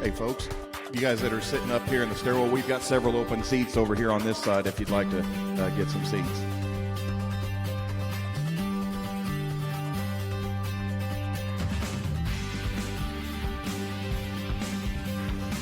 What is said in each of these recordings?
Hey folks, you guys that are sitting up here in the stairwell, we've got several open seats over here on this side if you'd like to get some seats.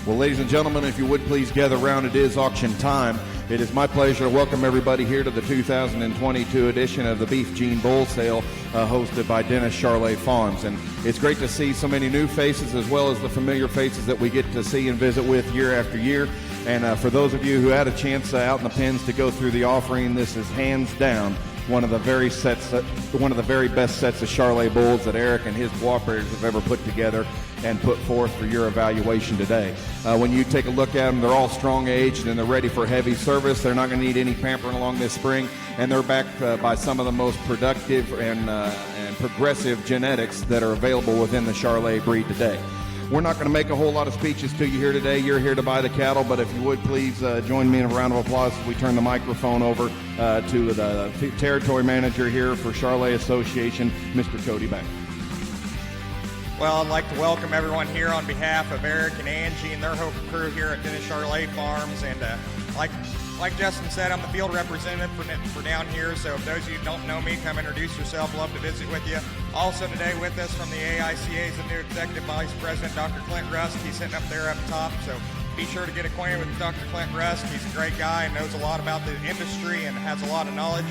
Well, ladies and gentlemen, if you would please gather around, it is auction time. It is my pleasure to welcome everybody here to the 2022 edition of the Beef Gene Bull Sale, hosted by Dennis Charolais Farms. And it's great to see so many new faces as well as the familiar faces that we get to see and visit with year after year. And for those of you who had a chance out in the pens to go through the offering, this is hands down one of the very best sets of Charolais bulls that Eric and his cooperators have ever put together and put forth for your evaluation today. When you take a look at them, they're all strong aged and they're ready for heavy service. They're not going to need any pampering along this spring, and they're backed by some of the most productive and progressive genetics that are available within the Charolais breed today. We're not going to make a whole lot of speeches to you here today. You're here to buy the cattle, but if you would please join me in a round of applause as we turn the microphone over to the territory manager here for Charolais Association, Mr. Cody Beck. Well, I'd like to welcome everyone here on behalf of Eric and Angie and their whole crew here at Dennis Charolais Farms. And like Justin said, I'm the field representative for down here. So if those of you who don't know me, come introduce yourself. Love to visit with you. Also today with us from the AICA is the new Executive Vice President, Dr. Clint Rusk. He's sitting up there up top. So be sure to get acquainted with Dr. Clint Rusk. He's a great guy and knows a lot about the industry and has a lot of knowledge.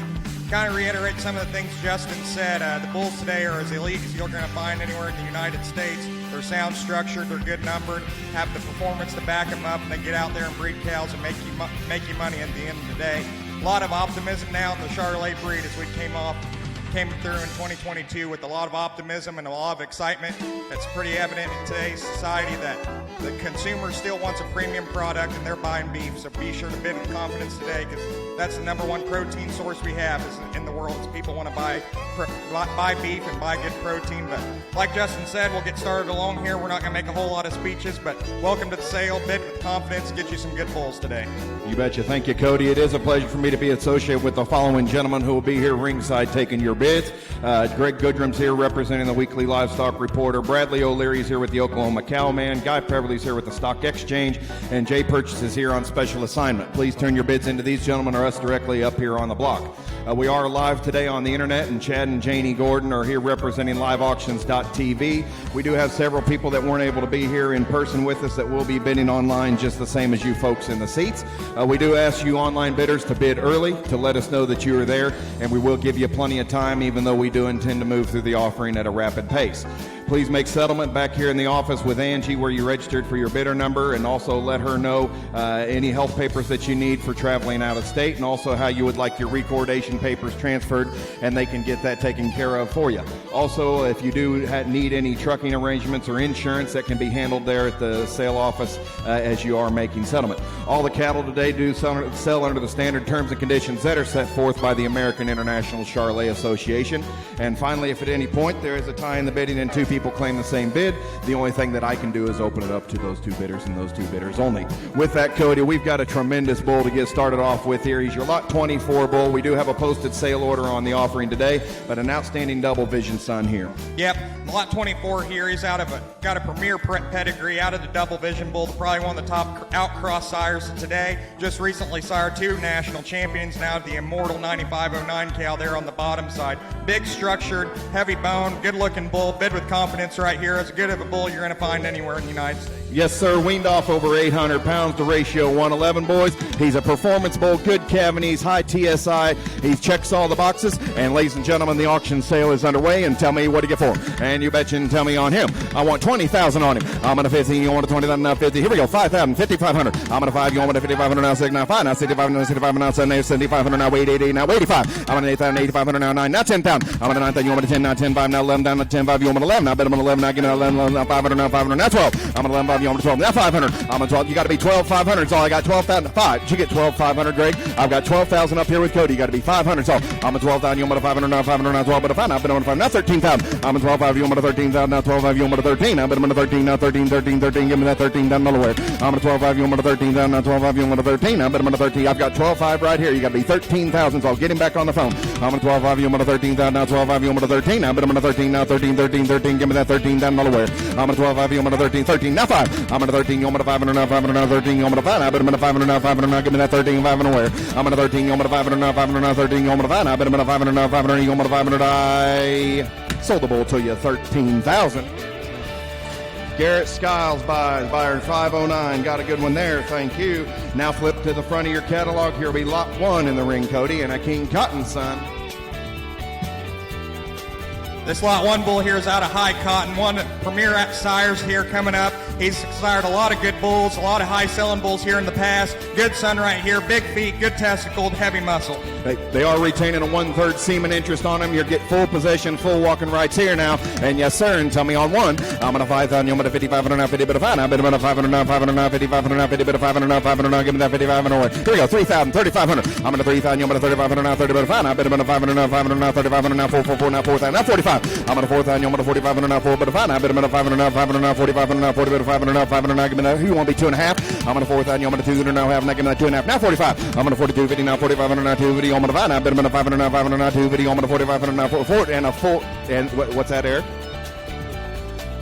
Kind of reiterate some of the things Justin said. The bulls today are as elite as you're going to find anywhere in the United States. They're sound structured, they're good numbered, have the performance to back them up, and they get out there and breed cows and make you money at the end of the day. A lot of optimism now in the Charolais breed as we came through in 2022 with a lot of optimism and a lot of excitement. That's pretty evident in today's society that the consumer still wants a premium product and they're buying beef. So be sure to bid with confidence today, because that's the number one protein source we have in the world. Is people want to buy beef and buy good protein. But like Justin said, we'll get started along here. We're not going to make a whole lot of speeches, but welcome to the sale. Bid with confidence. Get you some good bulls today. You betcha. Thank you, Cody. It is a pleasure for me to be associated with the following gentlemen who will be here ringside taking your bids. Greg Goodrum's here representing the Weekly Livestock Reporter. Bradley O'Leary's here with the Oklahoma Cowman. Guy Peverly's here with the Stock Exchange. And Jay Purchase is here on special assignment. Please turn your bids into these gentlemen or us directly up here on the block. We are live today on the internet, and Chad and Janie Gordon are here representing liveauctions.tv. We do have several people that weren't able to be here in person with us that will be bidding online just the same as you folks in the seats. We do ask you online bidders to bid early to let us know that you are there, and we will give you plenty of time, even though we do intend to move through the offering at a rapid pace. Please make settlement back here in the office with Angie where you registered for your bidder number, and also let her know any health papers that you need for traveling out of state, and also how you would like your recordation papers transferred, and they can get that taken care of for you. Also, if you do need any trucking arrangements or insurance, that can be handled there at the sale office as you are making settlement. All the cattle today do sell under the standard terms and conditions that are set forth by the American International Charolais Association. And finally, if at any point there is a tie in the bidding and two people claim the same bid, the only thing that I can do is open it up to those two bidders and those two bidders only. With that, Cody, we've got a tremendous bull to get started off with here. He's your lot 24 bull. We do have a posted sale order on the offering today, but an outstanding double vision son here. Yep, lot 24 here. He's got a premier pedigree out of the double vision bull, probably one of the top outcross sires today. Just recently sired two national champions, now the immortal 9509 cow there on the bottom side. Big structured, heavy bone, good looking bull. Bid with confidence right here. As good of a bull you're going to find anywhere in the United States. Yes, sir. Weaned off over 800 pounds to ratio 111, boys. He's a performance bull, good cavities, high TSI. He checks all the boxes. And ladies and gentlemen, the auction sale is underway. And tell me what to get for him. And you betcha and tell me on him. I want 20,000 on him. I'm going to 15. You want a 20,000? Now 50. Here we go. 5,000, 5,500. I'm going to 5. You want a 5,500? Now 6. Now 5. Now 65. Now 65. Now 7. Now 7,500. Now 80. Now 85. I'm going to 8,000. 8,500. Now 9. Now 10,000. I'm going to 9,000. You want a 10. Now 10. 5. Now 11. Down to 10. 5. You want an 11. Now bet him an 11. Now give me an 11. Now 500. Now 500. Now 12. I'm an 11. 5. You want a 12. Now 500. I'm a 12. You got to be 12,500. So I got 12,000. 5. Did you get 12,500, Greg? I've got 12,000 up here with Cody. You got to be 500. So I'm a 12,000. You want a 500. Now 500. Now 12. But a 5. Now bet him a 5. Now 13,000. I'm a 12,500. You want a 13,000. Now 12,500. You want a 13. Now bet him a 13. Now 13. 13. 13. Give me that 13 down nowhere. I'm a 12,500. You want a 13,000. Now 12,500. You want a 13. Now bet him a 13. I've got 12,500 right here. You got to be 13,000. So I'll get him back on the phone. I'm a 12,500. You want a 13,000. Now 12,500. You want a 13. Now bet him a 13. Now 13. 13. 13. give me that $13,000 I'm gonna 12, 5, you want me to 13, 13, now 5. I'm gonna 13, you want me to 500 now, 500 now, 13, you want me to 5. I bet I'm gonna 500 now, 500 now, give me that 13, 500 where? I'm gonna 13, you want me to 500 now, 500 now, 13, you want me to 5. I bet I'm gonna 500 now, 500, you want me to 500. I sold the bull to you, 13,000. Garrett Skiles buys, buyer 509. Got a good one there, thank you. Now flip to the front of your catalog. Here will be lot 1 in the ring, Cody, and a King Cotton son. This lot 1 bull here is out of High Cotton, one of premier sires here coming up. He's sired a lot of good bulls, a lot of high-selling bulls here in the past. Good son right here, big feet, good testicles, heavy muscle. They are retaining a 1/3 semen interest on him. You get full possession, full walking rights here now. And yes, sir, and tell me on 1. I'm going to 5,000, you're going to 5,500 now, 50 bit of 5. I bet I'm going to 500 now, 500 now, 5,500 now, 50 bit of 500 now, 500 now, give me that 5,500 away. Here we go, 3,000, 3,500. I'm going to 3,000, you're going to 3,500 now, 30 bit of 5. I bet I'm going to 500 now, 500 now, 3,500 now, 444 now, 4,000 now, 45. I'm going to 4,000, you're going to 4,500 now, 4 bit of 5. I bet I'm going to 500 now, 500 now, 4,500 now, 40 bit of 500 now, 500 now, give me that. You want to be 2.5? I'm going to 4,000, you're going to 200 now, have now, give me that 2.5. Now 45. I'm going to 4250 now, 4,500 now, 250. I'm going to 5. I bet I'm going to 500 now, 500 now, 250. I'm going to 4,500 now, 4 and a full. And what's that, Eric?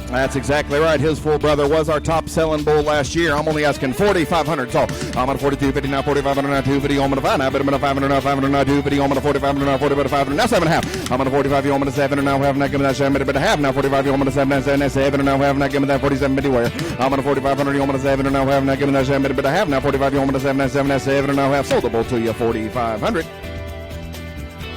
That's exactly right. His full brother was our top selling bull last year. I'm only asking 4,500. So I'm on 42.50 now, 4,500 now, 250. I'm gonna 5. I bet I'm gonna 500 now, 500 now, 250. I'm gonna 4,500 now, 40 bit of 500 now, 7.5. I'm gonna 45. I'm gonna 7 now, have not give me that 7 bit of half now, 45. I'm gonna 7 now, have not give me that 47 bit where. I'm gonna 4,500. I'm gonna 7 now, have not give me that 7 bit of half now, 45. I'm gonna 7 now, have sold the bull to you 4,500.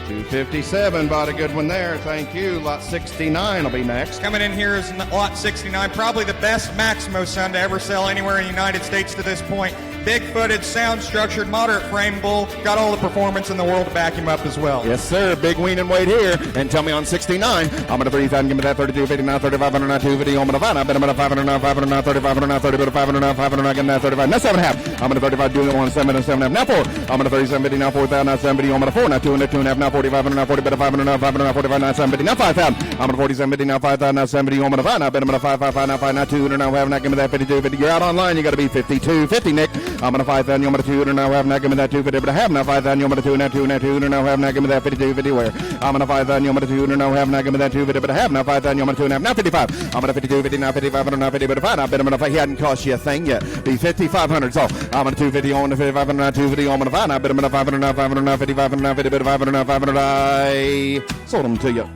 257, bought a good one there. Thank you. Lot 69 will be next. Coming in here is lot 69, probably the best Maximo son to ever sell anywhere in the United States to this point. Big-footed, sound-structured, moderate frame bull. Got all the performance in the world to back him up as well. Yes, sir. Big weaning weight here. And tell me on 69. I'm going to 3,000. Give me that 32.50 now, 3,500 now, 250. I'm going to 5. I bet I'm going to 500 now, 500 now, 3,500 now, 30 bit of 500 now, 500 now, give me that 35. Now 7.5. I'm going to 35, doing it on 7 and 7.5. Now 4. I'm going to 37.50 now, 4,000 now, 70. I'm going to 4 now, 200, 2.5 now, 4,500 now, 40 bit of 500 now, 500 now, 45 now, 750 now, 5,000. I'm going to 47.50 now, 5,000 now, 70. I'm going to 5. I bet I'm going to 5 now, 5 now, 200 now, have not give me that 52.50. You're out online. You got to be 52.50, Nick. I'm going to 5,000. I'm going to 200 now, have not give me that 250, but I have now 5,000. I'm going to 2 now, 2 now, 200 now, have not give me that 52.50 where. I'm going to 5,000. I'm going to 200 now, have not give me that 250, but I have now 5,000. I'm going to 2 now, 55. I'm going to 52.50 now, 5,500 now, 50 but 5. I bet I'm going to, he hadn't cost you a thing yet. Be 5,500. So I'm going to 250 on the 5,500 now, 250 on the 5. I bet I'm going to 500 now, 500 now, 5,500 now, 50 but 500 now, 500. I sold them to you.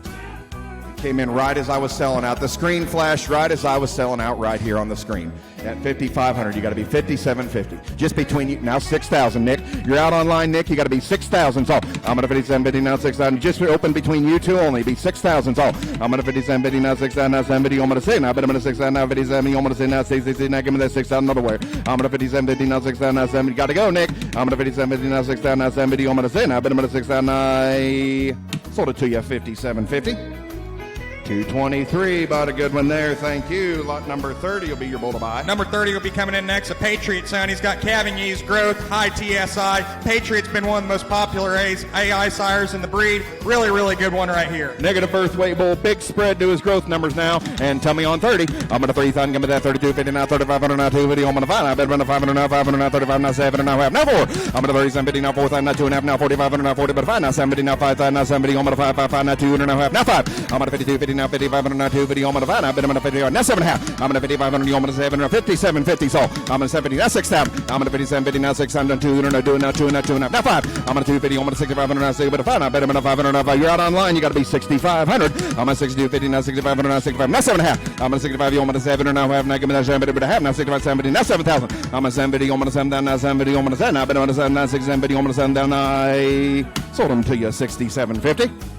Came in right as I was selling out. The screen flashed right as I was selling out right here on the screen. At 5,500, you got to be 5,750. Just between you now 6,000, Nick. You're out online, Nick. You got to be 6,000. So I'm going to 57.50 now 6,000. Just open between you two only. Be 6,000. So I'm going to 57.50 now 6,000 now 7.50. I'm going to say now. I bet I'm going to 6,000 now 57. I'm going to say now 6,000. Now give me that 6,000 another way. I'm going to 57.50 now 6,000 now 7. Got to go, Nick. I'm going to 57.50 now 6,000 now 7.50. I'm going to say now. I bet I'm going to 6,000. I sold it to you 57.50. 223, bought a good one there. Thank you. Lot number 30 will be your bull to buy. Number 30 will be coming in next. A Patriot son. He's got Cavigny's growth, high TSI. Patriot's been one of the most popular AI sires in the breed. Really, really good one right here. Negative birth weight bull. Big spread to his growth numbers now. And tell me on 30. I'm going to 3,000. Give me that 32.50 now, 3,500 now, 250. I'm going to 5. I bet I'm going to 500 now, 500 now, 35 now, 7 now, half now 4. I'm going to 37.50 now, 4,000 now, 2.5 now, 4,500 now, 40 but 5 now, 70 now, 5,000 now, 70. I'm going to 5 now, 200 now, half now 5. I'm going to 52.50 now, 5,500 now, 250. I'm going to 5. I bet I'm going to 50 now 7.5. I'm going to 5,500. I'm going to 7 57.50. So I'm going to 70 now 6,000. I'm going to 57.50 now 600 200 now 2 now 2 now 2 now 5. I'm going to 250. I'm going to 6,500 now 6 but 5. I bet I'm going to 500 now 5. You're out online. You got to be 6,500. I'm going to 62.50 now 6,500 now 65 now 7.5. I'm going to 65. I'm going to 7 now half now give me that 7 but a half now 65 70 now 7,000. I'm going to 70. I'm going to 7 down now 70. I'm going to 7. I bet I'm going to 7 now 6 70. I'm going to 7 down. I sold them to you 67.50.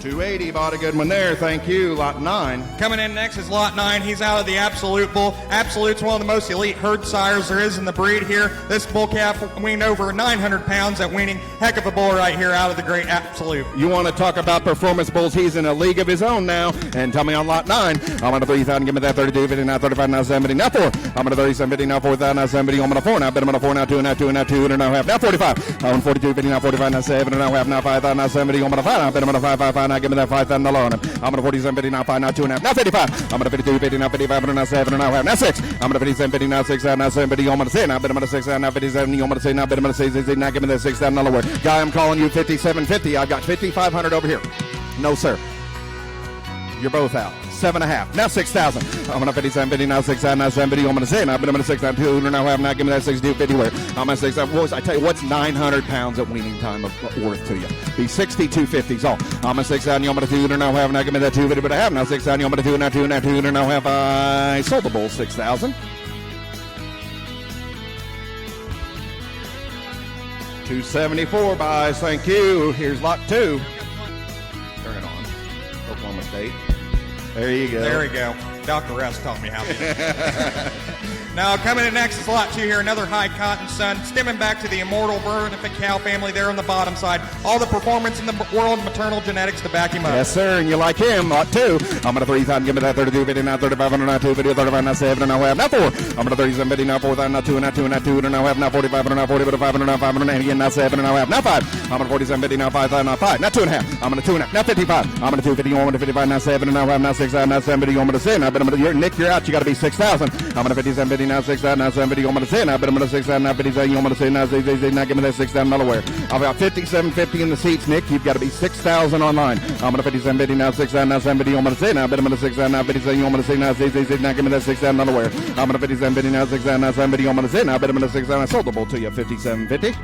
280, bought a good one there. Thank you. Lot 9. Coming in next is Lot 9. He's out of the Absolute bull. Absolute's one of the most elite herd sires there is in the breed here. This bull calf weaned over 900 pounds at weaning. Heck of a bull right here out of the great Absolute. You want to talk about performance bulls? He's in a league of his own now. And tell me on Lot 9. I'm going to 3,000. Give me that 32.50 now, 35 now 70 now 4. I'm going to 37.50 now 4,000 now 70. I'm going to 4 now. I bet I'm going to 4 now 2 now 2 now 2 now half now 45. I'm 42.50 now 45 now 7 now half now 5,000 now 70. I'm going to 5. I bet I'm going to 5 now. Give me that 5,000 on him. I'm going to 47.50 now 5 now 2 now now 55. I'm going to 52.50 now 55 now 7 now half now 6. I'm going to 57.50 now 6 now 70. I'm going to say now. I bet I'm going to 6 now 57. I'm going to say now. I bet I'm going to say now. Give me that 6,000 word. Guy, I'm calling you 57.50. I've got 5,500 over here. No, sir. You're both out. 7.5. Now 6,000. I'm gonna 57.50. Now 6,000. Now 7.50. I'm gonna say. Now I'm gonna 6,000. 200. Now have. Now give me that 62.50. Where I'm gonna 6,000. I tell you what's 900 pounds at weaning time worth to you? Be 62.50s all. I'm gonna 6,000. I'm gonna 200. Now have. Now give me that 250. But I have now 6,000. I'm gonna 2. Now 2. Now 200. Now have. I sold the bull 6,000. 274 buys. Thank you. Here's lot 2. Turn it on. Oklahoma State. There you go. There we go. Dr. Russ taught me how to. Now, coming in next is lot 2 here, another high cotton son, stemming back to the immortal Vernific cow family there on the bottom side. All the performance in the world of maternal genetics to back him up. Yes, sir, and you like him. Lot 2. I'm going to 3,000. Give me that 32.50. Now 3,500. Now 250. 35. Now 7. Now have. Now 4. I'm going to 37.50. Now 4,000. Now 2. Now 2. Now 2. Now have. Now 4,500. Now 40. 500. Now 500. And again. Now 7. Now have. Now 5. I'm going to 47.50. Now 5,000. Now 5. Now 2.5. I'm going to 2.5. Now 55. I'm going to 250. I'm going to 55. Now 7. Now have. Now 6,000. Now 7.50. I'm going to 10. I'm going to Nick, you're out. You got to be 6,000. I'm going to 57.50. Now 6,000. Now 7.50. I'm going to 10. I bet I'm going to 6,000. Now 57. I'm going to say now 6,000. Now give me that 6,000. Delaware. I've got 57.50 in the seats, Nick. You've got to be 6,000 online. I'm going to 57.50. Now 6,000. Now 7.50. I'm going to say now. I bet I'm going to 6,000. Now 57. I'm going to say now 6,000. Now give me that 6,000. Delaware. I'm going to 57.50. Now 6,000. Now 7.50. I'm going to say now. I bet I'm going to 6,000. I sold the bull to you. 57.50.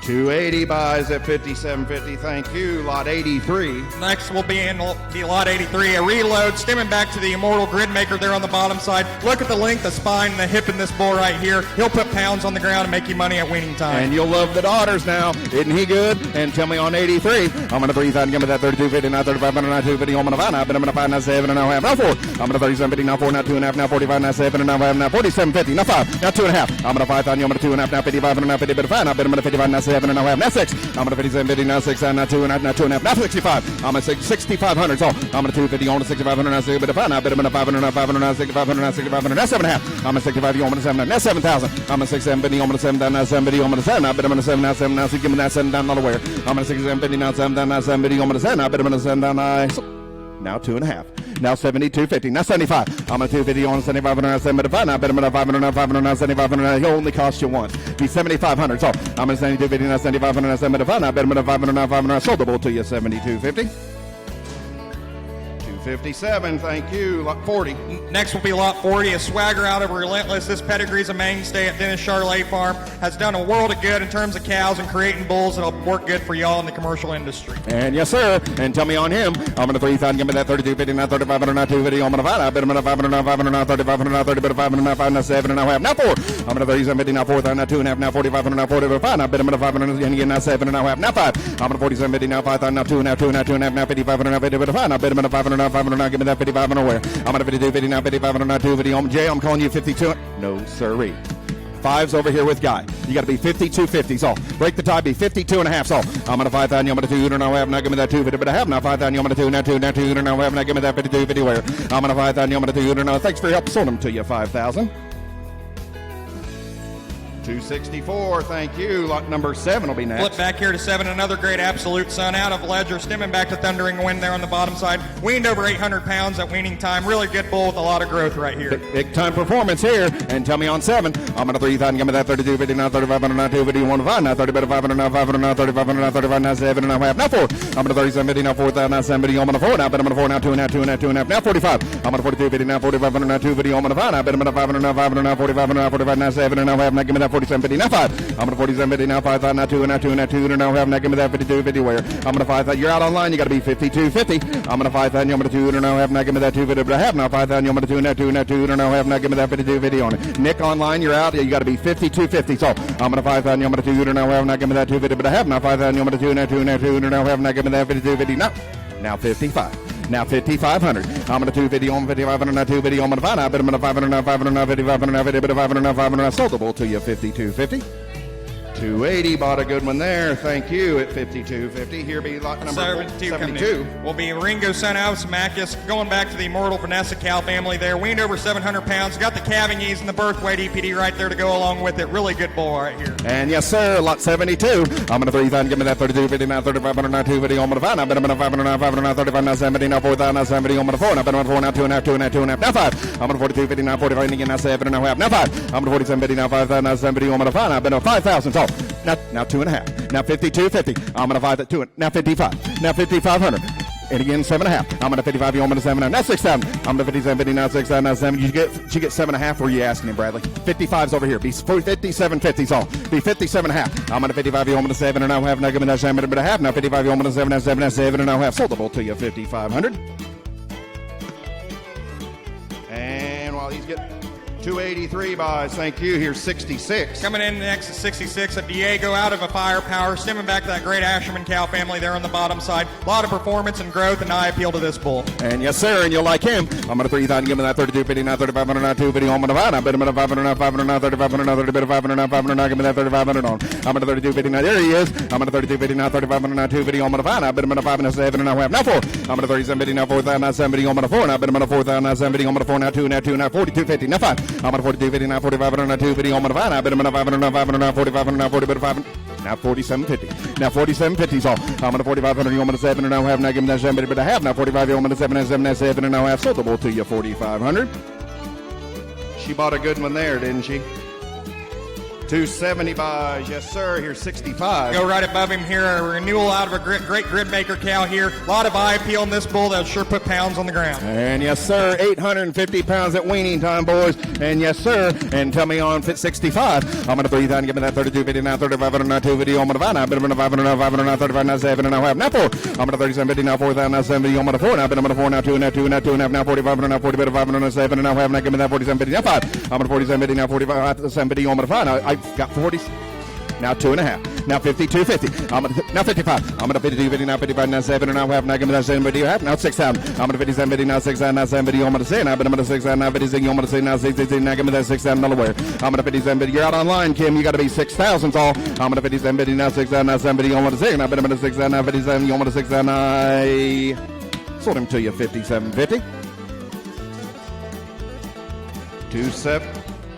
280 buys at 57.50. Thank you. Lot 83. Next will be in the lot 83, a reload, stemming back to the immortal grid maker there on the bottom side. Look at the length of spine and the hip in this bull right here. He'll put pounds on the ground and make you money at weaning time. And you'll love the daughters now. Isn't he good? And tell me on 83. I'm going to 3,000. Give me that 32.50. Now 3500. Now 250. I'm going to 5. Now, but I'm going to 5. Now 7. And now half. Now 4. I'm going to 37.50. Now 4. Now 2.5. Now 45. Now 7. And now 5. Now 47.50. Now 5. Now 2.5. I'm going to 5,000. I'm going to 2.5. Now 55. Now 50. But 5. Now, but I'm going to 55. Now 7. And now half. Now 6. I'm going to 57.50. Now 6. Now 2.5. Now 2.5. Now 65. I'm going to say 6,500. So I'm going to 250. I'm going to 6,500. Now 6. But 5. Now, but I'm going to 500. Now 500. Now 6,500. Now 6,500. Now 7.5. I'm going to 65. I'm going to 7. Now 7,000. I'm going to 6. 7.50. I'm going to 7 down. Now 7.50. I'm going to 7. Now, but I'm going to 7. Now 7. Now 6. Give me that 7 down. Not aware. I'm going to 6. 7.50. Now 7 down. Now 7.50. I'm going to 7. Now, but I'm going to 7 down. Now 2.5. Now 72.50. Now 75. I'm going to 250 on 75. Now 75. Now bet I'm going to 500. Now 500. Now 75. Now he'll only cost you once. Be 7,500. So I'm going to 72.50. Now 7,500. Now 75. Now bet I'm going to 500. Now 500. Now sold the bull to you 72.50. 257. Thank you. Lot 40. Next will be lot 40, a swagger out of Relentless. This pedigree's a mainstay at Dennis Charolais Farm. Has done a world of good in terms of cows and creating bulls that'll work good for y'all in the commercial industry. And yes, sir. And tell me on him. I'm going to 3,000. Give me that 32.50. Now 3,500. Now 250. I'm going to 5. I bet I'm going to 500. Now 500. Now 3,500. Now 30. But 500. Now 5. Now 7. Now half. Now 4. I'm going to 37.50. Now 4,000. Now 2.5. Now 4,500. Now 40. But 5. I bet I'm going to 500. And again. Now 7. Now half. Now 5. I'm going to 47.50. Now 5,000. Now 2. Now 2. Now 2.5. Now 5,500. Now 50. But 5. I bet I'm going to 500. Now 500. Now give me that 55. Nowhere. I'm going to 52.50. Now 5,500. Now 250. Jay, I'm calling you 52. No, sirree. Fives over here with Guy. You got to be 52.50. So break the tie, be 52.5. So I'm going to 5,000. I'm going to 200. Now have. Now give me that 250. But I have now 5,000. I'm going to 2. Now 2. Now 200. Now have. Now give me that 52.50. Where I'm going to 5,000. I'm going to 200. Now thanks for your help. Sold them to you 5,000. 264. Thank you. Lot number 7 will be next. Flip back here to 7. Another great absolute son out of Ledger, stemming back to Thundering Wind there on the bottom side. Weaned over 800 pounds at weaning time. Really good bull with a lot of growth right here. Big time performance here. And tell me on 7. I'm going to 3,000. Give me that 32.50. Now 3,500. Now 250. 1.5. Now 30. But 500. Now 500. Now 3,500. Now 35. Now 7. Now half. Now 4. I'm going to 37.50. Now 4,000. Now 7.50. I'm going to 4. Now bet I'm going to 4. Now 2. Now 2. Now 2.5. Now 45. I'm going to 42.50. Now 4,500. Now 250. I'm going to 5. Now bet I'm going to 500. Now 500. Now 45. Now 45. Now 7. Now half. Now give me that 47.50. Now 5. I'm going to 47.50. Now 5,000. Now 2. Now 2. Now 2. Now half. Now give me that 52.50. Where I'm going to 5,000. You're out online. You got to be 52.50. I'm going to 5,000. I'm going to 2. Now half. Now give me that 250. But I have now 5,000. I'm going to 2. Now 2. Now 2. Now half. Now give me that 52.50 on it. Nick online. You're out. You got to be 52.50. So I'm going to 5,000. I'm going to 2. Now half. Now give me that 250. But I have now 5,000. I'm going to 2. Now 2. Now 2. Now half. Now give me that 52.50. Now 55. Now 5,500. I'm going to 250 on 5,500. Now 250 on 5. I bet I'm going to 500. Now 500. Now 5,500. Now 50. But 500. Now 500. I sold the bull to you 52.50. 280, bought a good one there. Thank you at 52.50. Here be lot number 72. Will be Ringo son out of Samachus, going back to the immortal Vanessa cow family there. Weaned over 700 pounds. Got the calving ease and the birth weight EPD right there to go along with it. Really good bull right here. And yes, sir, lot 72. I'm going to 3,000. Give me that 32.50. Now 3,500. Now 250. I'm going to 5. Now bet I'm going to 500. Now 500. Now 35. Now 70. Now 4,000. Now 70. I'm going to 4. Now bet I'm going to 4. Now 2.5. 2.5. 2.5. Now 5. I'm going to 42.50. Now 45. Again. Now 7. Now half. Now 5. I'm going to 47.50. Now 5,000. Now 70. I'm going to 5. Now bet I'm 5,000. So now 2.5. Now 52.50. I'm going to 5 that 2. Now 55. Now 5,500. And again, 7.5. I'm going to 55. You want me to 7.5. Now 6,000. I'm going to 57, 59, 6,000, now 7. You get 7.5. Were you asking him, Bradley? 55's over here. Be 57.50's all. Be 57.5. I'm going to 55. You want me to 7.5. Now give me that 7.5. Now 55. You want me to 7.5. Soldable to you, 5,500. And while he's getting 283 buys, thank you. Here's 66. Coming in next is 66, a Diego out of a Firepower, stemming back to that great Asherman cow family there on the bottom side. A lot of performance and growth, and eye appeal to this bull. And yes, sir, and you'll like him. I'm going to 3,000, give me that 32, 59, 3,500, 250 on my divide. I bet him at 500, 500, 3,500, 30 bit of 500, 500, give me that 3,500 on. I'm at 32, 59, there he is. I'm at 32, 59, 3,500, 250 on my divide. I bet him at 507 and a half. Now 4. I'm at 37, 50, now 4,000, 70 on my 4. And I bet him at 4,000, 70 on my 4. Now 2, now 2, now 42, 50. Now 5. I'm at 42, 50, now 45, and 250 on my divide. I bet him at 500, 500, 45, and 40 bit of 500. Now 47.50. Now 47.50's all. I'm at 4,500. You want me to 7 and a half. Now give me that 7 but a half. Now 45. You want me to 7 and 7 and 7 and a half. Sold the bull to you 4,500. She bought a good one there, didn't she? 270 buys, yes sir. Here's 65. Go right above him here. A renewal out of a great grid maker cow here. A lot of eye appeal in this bull that'll sure put pounds on the ground. And yes sir, 850 pounds at weaning time, boys. And yes sir, and tell me on fit 65. I'm gonna 3,000. Give me that 32, 59, 35, 2 video on my divine. I've been on 500, 500, 35, now 7 and a half. Now 4. I'm gonna 37, 50, now 4,000, now 70 on my 4. Now I've been on 4, now 2, now 2, now 2 and a half. Now 45, now 40, bit of 500, now 7 and a half. Now give me that 47, 50, now 5. I'm gonna 47, 50, now 45, 70 on my 5. I've got 40. Now 2.5. Now 52, 50. Now 55. I'm gonna 52, 50. Now 55. Now 7 and a half. Now give me that 7 video half. Now 6,000. I'm gonna 57, 50. Now 6,000. Now 7 video. I'm gonna say. Now I'm gonna 6,000. Now 50. I'm gonna say. Now 60. Now give me that $6,000 wear. I'm gonna 57, 50. You're out online, Kim. You got to be 6,000 all. I'm gonna 57, 50. Now 6,000. Now 7 video. I'm gonna say. Now I'm gonna 6,000. Now 57. You want to 6,000. I sold him to you 57.50.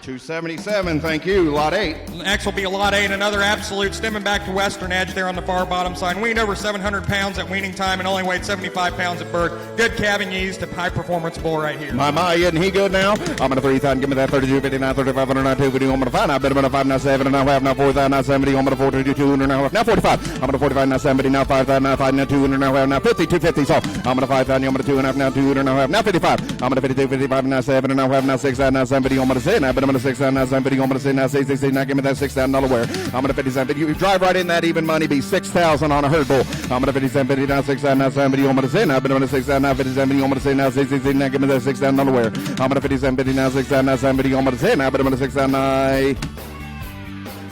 277, thank you, lot 8. Next will be a lot 8, another absolute, stemming back to Western Edge there on the far bottom side. Weaned over 700 pounds at weaning time and only weighed 75 pounds at birth. Good calving ease to high performance bull right here. My, isn't he good now? I'm gonna 3,000, give me that 32, 59, 3500, now 2 video, I'm gonna 5, now bet him at 5, now 7 and a half, now 4,000, now 70, I'm gonna 42 and a half, now 45. I'm gonna 45, now 70, now 5,000, now 5, now 2 and a half, now 50, 250, so I'm gonna 5,000, I'm gonna 2 and a half, now 2 and a half, now 55. I'm gonna 52, 55, now 7 and a half, now 6,000, now 70, I'm gonna say, now bet him at 6,000, now 70, I'm gonna say, now 60, now give me that $6,000 wear. I'm gonna 57, you drive right in that even money, be 6,000 on a herd bull. I'm gonna 57, 50, now 6,000, now 70, I'm gonna say, now bet him at 6,000, now 57, I'm gonna say, now 60, now give me that $6,000 wear. I'm gonna 57, 50, now 6,000, now 70, I'm gonna say, now bet him at 6,000,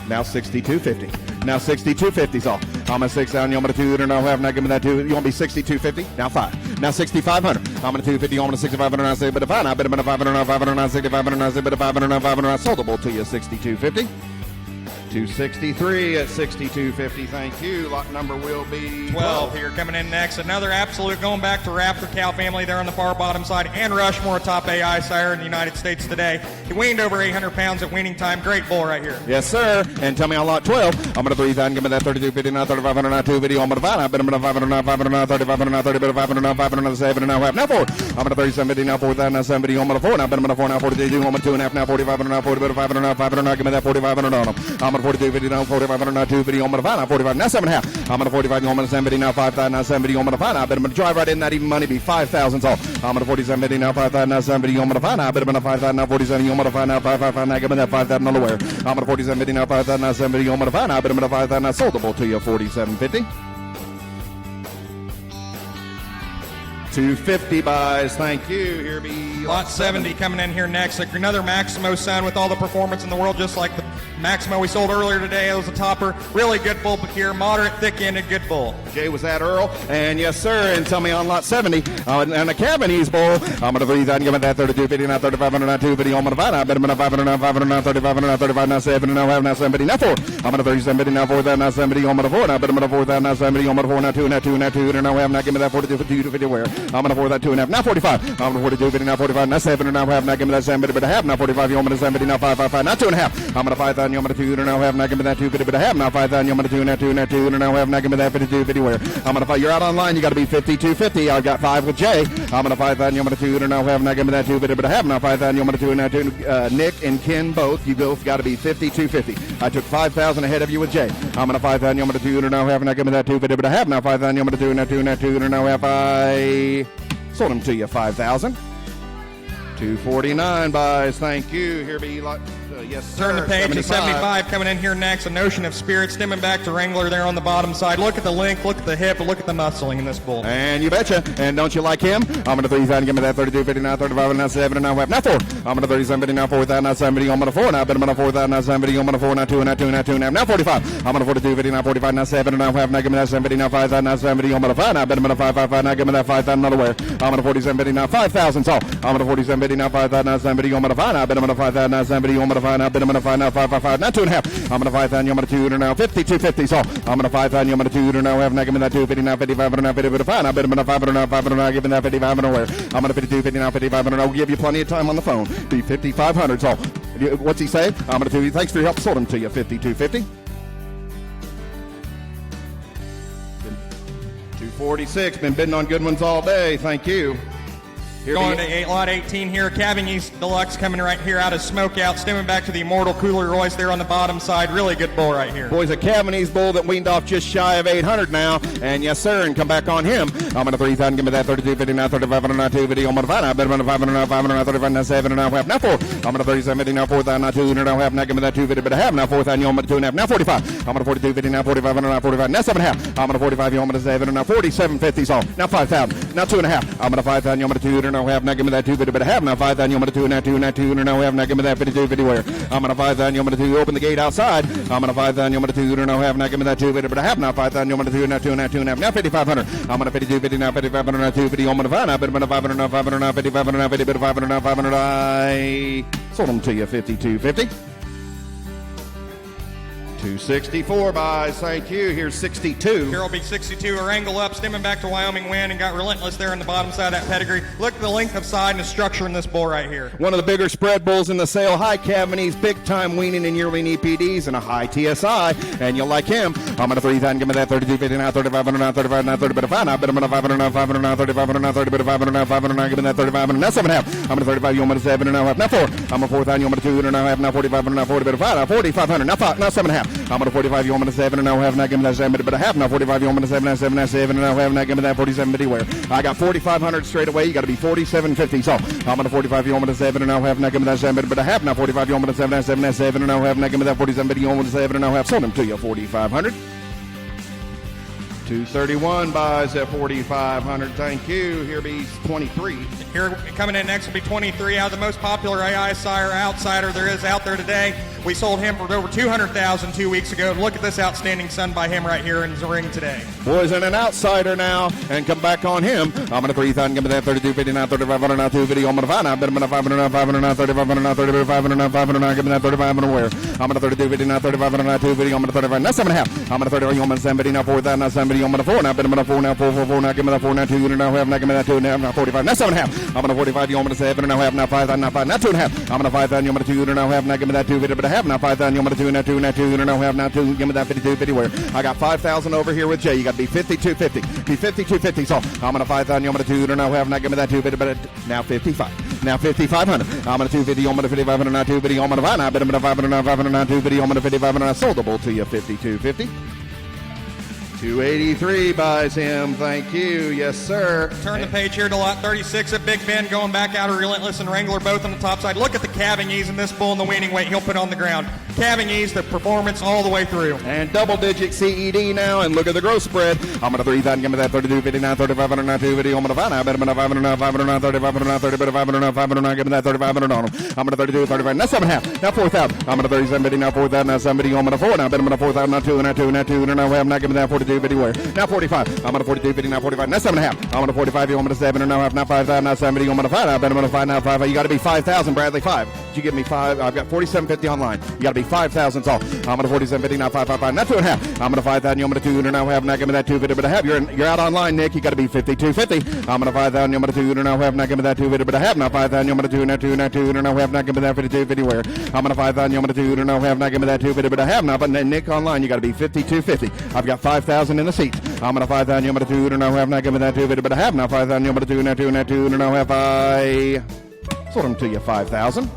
now 62.50. Now 62.50's all. I'm at 6,000. You want me to 2 and a half. Now give me that 2. You want to be 62.50? Now 5. Now 6,500. I'm at 250. You want me to 6,500? I say, but if I bet him at 500, 500, 6,500. I say, but if 500, 500. I sold the bull to you 62.50. 263 at 62.50. Thank you. Lot number will be 12 here. Coming in next, another absolute going back to Raptor cow family there on the far bottom side, and Rushmore, top AI sire in the United States today. He weaned over 800 pounds at weaning time. Great bull right here. Yes, sir. And tell me on lot 12. I'm going to 3,000. Give me that 32.50. Now 3,500. Now 2 video. I'm going to 5. I bet him at 500. Now 500. Now 3,500. Now 30. Bet 500. Now 500. Now 7 and a half. Now 4. I'm going to 37.50. Now 4,000. Now 7 video. I'm going to 4. Now bet him at 4. Now 42. I'm going to 2 and a half. Now 4,500. Now 40. Bet 500. Now 500. Now give me that 4,500 on him. I'm going to 42.50. Now 4,500. Now 2 video. I'm going to 5. Now 45. Now 7.5. I'm going to 45. I'm going to 7 now 5,000. Now 7 video. I'm going to 5. I bet him to drive right in that even money. Be 5,000 all. I'm going to 47.50. Now 5,000. Now 7 video. I'm going to 5. I bet him at 5,000. Now 47. I'm going to 5. Now 5,500. Now give me that 5,000 underwear. I'm going to 47.50. Now 5,000. Now 7 video. I'm going to 5. I bet him at 5,000. Now sold the bull to you 47.50. 250 buys. Thank you. Here be lot 70 coming in here next. Another Maximo son with all the performance in the world, just like the Maximo we sold earlier today. It was a topper. Really good bull here. Moderate, thick-ended, good bull. Jay, was that Earl? And yes, sir. And tell me on lot 70. And a Cabanese bull. I'm going to 3,000. Give me that 32.50. Now 3,500. Now 2 video. I'm going to 5. I bet him at 500. Now 500. Now 3,500. Now 35. Now 7. Now 5. Now 70. Now 4. I'm going to 37.50. Now 4,000. Now 70. I'm going to 4. Now bet him at 4,000. Now 70. I'm going to 4. Now 2. Now 2. Now 2. Now 5. Now give me that 42.50 wear. I'm going to 4 that 2.5. Now 45. I'm going to 42, 50, now 45. Now 7 and now half. Now give me that 7, but a half. Now 45. You want me to 70, now 5, 5, 5. Now 2.5. I'm going to 5,000. You want me to 2 and now half. Now give me that 2, 50, but a half. Now 5,000. You want me to 2 and now 2 and now 2 and now half. Now give me that 52, 50 where. I'm going to 5. You're out online. You got to be 52.50. I've got 5 with Jay. I'm going to 5,000. You want me to 2 and now half. Now give me that 2, 50, but a half. Now 5,000. You want me to 2 and now 2. Nick and Ken both. You both got to be 52.50. I took 5,000 ahead of you with Jay. I'm going to 5,000. You want me to 2 and now half. Now give me that 2, 50, but a half. Now 5,000. You want me to 2 and now 2 and now 2 and now half. I sold them to you 5,000. 249 buys. Thank you. Here be like. Yes, sir. Turn the page to 75 coming in here next. A Notion of Spirit stemming back to Wrangler there on the bottom side. Look at the length, look at the hip, and look at the muscling in this bull. And you betcha. And don't you like him? I'm going to 3,000. Give me that 32, 59, 35, now 7, and now half. Now 4. I'm going to 37, 50, now 4,000, now 70. I'm going to 4. Now I'm going to 4,000, now 70. I'm going to 4, now 2, now 2, now 2, now 45. I'm going to 42, 50, now 45, now 7, and now half. Now give me that 70, now 5,000, now 70. I'm going to 5. Now I'm going to 5, 5, 5. Now give me that 5,000. Another where. I'm going to 47, 50, now 5,000. So I'm going to 47, 50, now 5,000, now 70. I'm going to 5. Now I'm going to 5,000, now 70. I'm going to 5. Now I'm going to 5. Now 5, 5, 5, now 2.5. I'm going to 5,000. I'm going to 2 and now 52.50. So I'm going to 5,000. I'm going to 2 and now half. Now give me that 250. Now 55 and now 50. Now 5. Now bet I'm going to 500 now 500 now give me that 55 and where. I'm going to 52, 50 now 55 and I'll give you plenty of time on the phone. Be 5,500. So what's he say? I'm going to 2. Thanks for your help. Sold him to you 52.50. 246. Been bidding on good ones all day. Thank you. Here going to lot 18 here. Calving East Deluxe coming right here out of Smokeout, stemming back to the Immortal Cooler Royce there on the bottom side. Really good bull right here. Boys, a Calving East bull that weaned off just shy of 800 now. And yes, sir, and come back on him. I'm going to 3,000. Give me that 32, 50, now 35, and now 2 video. I'm going to 5. Now, better 500, now 500, now 35, now 7, and now half. Now 4. I'm going to 37, 50, now 4,000, now 2, and now half. Now give me that 2 50, but a half. Now 4,000, you want me to 2 and a half. Now 45. I'm going to 42, 50, now 45, and now 45. Now 7 and a half. I'm going to 45, you want me to 7, and now 47.50. So now 5,000. Now 2 and a half. I'm going to 5,000, you want me to 2, and now half. Now give me that 2 50, but a half. Now 5,000, you want me to 2 and now 2 and now 2 and now half. Now give me that 52 50 where. I'm going to 5,000, you want me to 2 open the gate outside. I'm going to 5,000, you want me to 2 and now half. Now give me that 2 50, but a half. Now 5,000, you want me to 2 and now 2 and now 2 and half. Now 5,500. I'm going to 52 50 now 5,500 now 2 50. I'm going to 5 now. But 500 now 500 now 5,500 now 50, but 500 now 500. I sold them to you 52.50. 264 buys. Thank you. Here's 62. Here will be 62. A wrangle up, stemming back to Wyoming win and got relentless there on the bottom side of that pedigree. Look at the length of side and the structure in this bull right here. One of the bigger spread bulls in the sale. High Cavanese, big time weaning in yearling EPDs and a high TSI. And you'll like him. I'm going to 3,000. Give me that 32, 50 now, 3,500 now, 35 now, 30 but a 5 now. Bet I'm going to 500 now, 500 now, 3,500 now, 30 but a 500 now, 500 now. Give me that 3,500 now, 7.5. I'm going to 35. You want me to 7 and now half. Now 4. I'm going to 4,000. You want me to 2 and now half. Now 4,500 now 40 but a 5 now 4,500 now 5 now 7.5. I'm going to 45. You want me to 7 and now half. Now give me that 7 but a half. Now 45. You want me to 7 now 7 now 7 and now half. Now give me that 47 50 where. I got 4,500 straight away. You got to be 47.50. So I'm going to 45. You want me to 7 and now half. Now give me that 7 but a half. Now 45. You want me to 7 now 7 now 7 and now half. Now give me that 47 50. You want me to 7 and now half. Sold them to you 4,500. 231 buys at 4,500. Thank you. Here be 23. Here coming in next will be 23. Out of the most popular AI sire outsider there is out there today. We sold him for over $200,000 2 weeks ago. Look at this outstanding son by him right here in the ring today. Boys, and an outsider now, and come back on him. I'm going to 3,000. Give me that 32, 50 now, 3,500 now, 2 video. I'm going to 5 now. Bet I'm going to 500 now, 500 now, 3,500 now, 30 500 now, 500 now. Give me that 3,500 where. I'm going to 32, 50 now, 3,500 now, 2 video. I'm going to 35 now, 7.5. I'm going to 30. You want me to 70 now, 4,000 now, 70. I'm going to 4 now. Bet I'm going to 4 now, 4, 4, 4 now. Give me that 4 now, 2 and now half. Now give me that 2 and a half. Now 45. Now 7.5. I'm going to 45. You want me to 7 and now half. Now 5,000. Now 5. Now 2 and a half. I'm going to 5,000. You want me to 2 and now half. Now give me that 2 video, but a half. Now 5,000. You want me to 2 and now 2 and now 2 and now half. Now 2. Give me that 52 50 where. I got 5,000 over here with Jay. You got to be 52.50. Be 52.50. So I'm going to 5,000. You want me to 2 and now half. Now give me that 2 50, but now 55. Now 5,500. I'm going to 2 50. I'm going to 5,500. Now 2 50. I'm going to 5. Now bet I'm going to 500. Now 500. Now 2 50. I'm going to 5,500. I sold the bull to you 52.50. 283 buys him. Thank you. Yes, sir. Turn the page here to lot 36 at Big Ben, going back out of Relentless and Wrangler, both on the top side. Look at the calving ease in this bull and the weaning weight he'll put on the ground. Calving ease, the performance all the way through. And double-digit CED now, and look at the growth spread. I'm going to 3,000. Give me that 32, 59, 3,500, now 2 video. I'm going to 5 now. Bet I'm going to 500 now, 500 now, 3,500 now, 30, but 500 now, 500 now. Give me that 3,500 on him. I'm going to 32, 35, now 7.5. Now 4,000. I'm going to 37, 50, now 4,000, now 7 video. I'm going to 4 now. Bet I'm going to 4,000, now 2, and now 2, and now 2, and now half. Now give me that 42, 50 where. Now 45. I'm going to 42, 50, now 45. Now 7.5. I'm going to 45. You want me to 7 and now half. Now 5,000. Now 70. I'm going to 5. I bet I'm going to 5 now 5. You got to be 5,000, Bradley. 5. Did you give me 5? I've got 47.50 online. You got to be 5,000 all. I'm going to 47.50, now 555, now 2.5. I'm going to 5,000, I'm going to 200, now have, now give me that 250, but I have. You're out online, Nick. You got to be 52.50. I'm going to 5,000, I'm going to 200, now have, now give me that 250, but I have. Now 5,000, I'm going to 200, now 200, now have, now give me that 52.50 where. I'm going to 5,000, I'm going to 200, now have, now give me that 250, but I have. Now, but Nick online, you got to be 52.50. I've got 5,000 in the seats. I'm going to 5,000, I'm going to 200, now have, now give me that 250, but I have. Now 5,000, I'm going to 200, now have I sold them to you 5,000.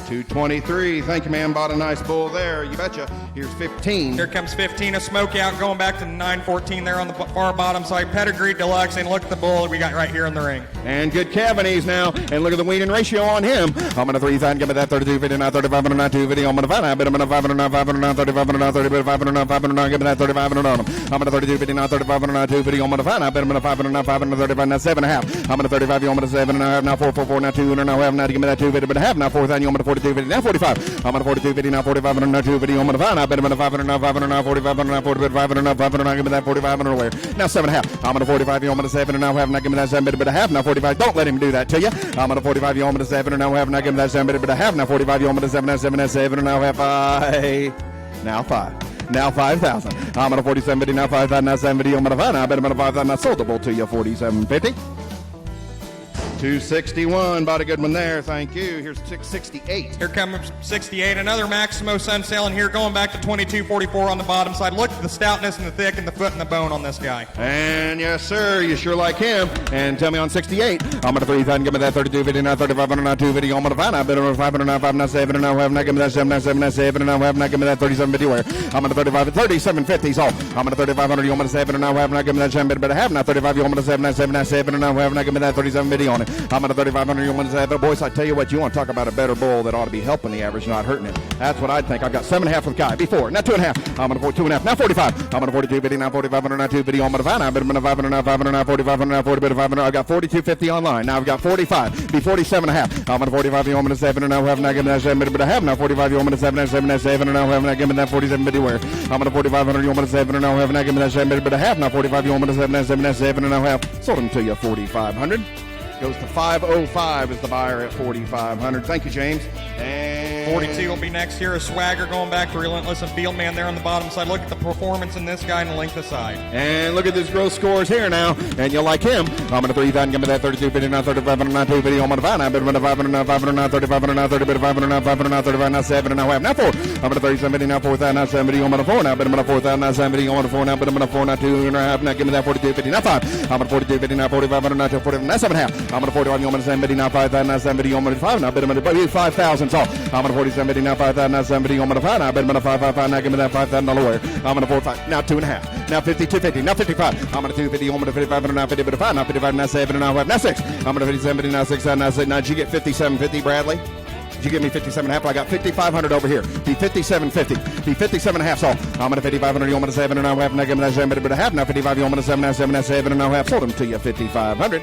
223. Thank you, man. Bought a nice bull there. You betcha. Here's 15. Here comes 15, a smoke out, going back to 914 there on the far bottom side. Pedigree Deluxe, and look at the bull we got right here in the ring. And good Cavanese now. And look at the weaning ratio on him. I'm going to 3,000. Give me that 32.50, now 35, now 250. I'm going to 5, I'm going to 500, now 500, now 35, now 30, 500, now 500, now give me that 3,500 on him. I'm going to 32.50, now 35, now 250. I'm going to 5, I'm going to 500, now 500, 35, now 7.5. I'm going to 35, I'm going to 7, now 444, now 200, now have, now give me that 250, but I have. Now 4,000, I'm going to 42.50, now 45. I'm going to 42.50, now 45, now 250. I'm going to 5, I bet I'm going to 500, now 500, now 45, now 40, 500, now 500, now give me that 4,500 where. Now 7.5. I'm going to 45, I'm going to 7, now have, now give me that 7, but I have. Now 45. Don't let him do that to you. I'm going to 45, I'm going to 7, now have, now give me that 7, but I have. Now 45, I'm going to 7, now 7, now 7, now have 5. Now 5. Now 5,000. I'm going to 47.50, now 5,000, now 70. I'm going to 5. I bet I'm going to 5,000. Now sold the bull to you 47.50. 261, bought a good one there, thank you. Here's 668. Here comes 68, another Maximo Sun selling here, going back to 2244 on the bottom side. Look at the stoutness and the thick and the foot and the bone on this guy. And yes, sir, you sure like him. And tell me on 68, I'm going to 3,000, give me that 32.50, now 35, now 250. I'm going to 5, I bet I'm 500, now 5, now 7, now have, now give me that 7, now 7, now 7, now have, now give me that 37.50 where. I'm going to 35, 37.50, so I'm going to 3,500, you want me to 7, now have, now give me that 7, but I have. Now 35, you want me to 7, now 7, now 7, now have, now give me that 37.50 on it. I'm at a 3,500. You want to say, but boys, I tell you what, you want to talk about a better bull that ought to be helping the average, not hurting it. That's what I'd think. I've got 7.5 with Guy before. Now 2.5. I'm going to 2.5. Now 45. I'm going to 42.50. Now 4,500. Now 250. I'm going to 5. Now 500. Now 500. Now 4,500. Now 40. I've got 42.50 online. Now I've got 45. Be 47.5. I'm going to 45. You want me to 7 and now have, now give me that 7, but I have. Now 45. You want me to 7 and 7 and 7 and now have, now give me that 47.50 where. I'm going to 4,500. You want me to 7 and now have, now give me that 7, but I have. Now 45. You want me to 7 and 7 and 7 and now have. Sold them to you 4,500. Goes to 505 is the buyer at 4,500. Thank you, James. And 42 will be next here. A swagger going back to Relentless and Fieldman there on the bottom side. Look at the performance in this guy and the length of side. And look at this gross scores here now. And you'll like him. I'm going to 3,000. Give me that 32.50, now 35, now 250. I'm going to 5. I'm going to 500, now 500, now 35, now 30, 500, now 500, now 35, now 7, and now half. Now 4. I'm going to 37.50, now 4,000, now 70. I'm going to 4. Now, but I'm going to 4,000, now 70. I'm going to 4 now, but I'm going to 4 now 2 and a half. Now give me that 42.50, now 5. I'm going to 42.50, now 4,500, now 40, now 7.5. I'm going to 41. I'm going to 70, now 5,000, now 70. I'm going to 5. Now, but I'm going to 5,000. So I'm going to 47.50, now 5,000, now 70. I'm going to 5. Now, but I'm going to 555. Now give me that $5,000 where. I'm going to 45. Now 2.5. Now 52.50. Now 55. I'm going to 250. I'm going to 55. Now 50. But 5. Now 55. Now 7. Now 5. Now 6. I'm going to 57. Now 6. Now 6. Now did you get 57.50, Bradley? Did you give me 57.5? I got 5,500 over here. Be 57.50. Be 57.5. So I'm going to 5,500. You want me to 7 and now half. Now give me that 7. But a half. Now 55. You want me to 7. Now 7. Now 7 and now half. Sold them to you 5,500.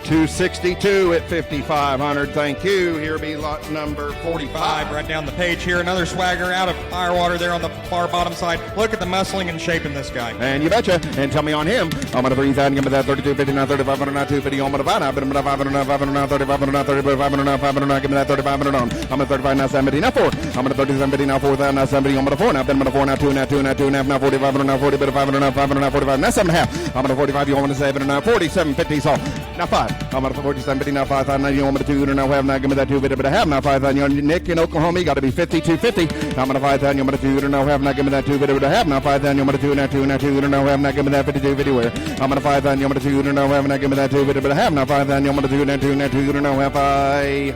262 at 5,500. Thank you. Here be lot number 45. Right down the page here. Another swagger out of Firewater there on the far bottom side. Look at the muscling and shape in this guy. And you betcha. And tell me on him. I'm going to 3,000. Give me that 32.50. Now 3,500. Now 250. I'm going to 5. Now 500. Now 500. Now 3,500. Now 3,500. Now 500. Now give me that 3,500 on. I'm going to 35. Now 70. Now 4. I'm going to 37.50. Now 4,000. Now 70. I'm going to 4. Now 4. Now 2. Now 2. Now 2. Now 4,500. Now 40. But 500. Now 500. Now 45. Now 7.5. I'm going to 45. You want me to 7 and now 47.50. So now 5. I'm going to 47. Now 5,000. Now you want me to 2 and now have. Now give me that 2 but I have. Now 5,000. Nick in Oklahoma, you got to be 52.50. I'm going to 5,000. You want me to 2 and now have. Now give me that 2 but I have. Now 5,000. You want me to 2 now 2 now 2 and now have. Now give me that 52.50 where. I'm going to 5,000. You want me to 2 and now have. Now give me that 2 but I have. Now 5,000. You want me to 2 now 2 now 2 and now have. I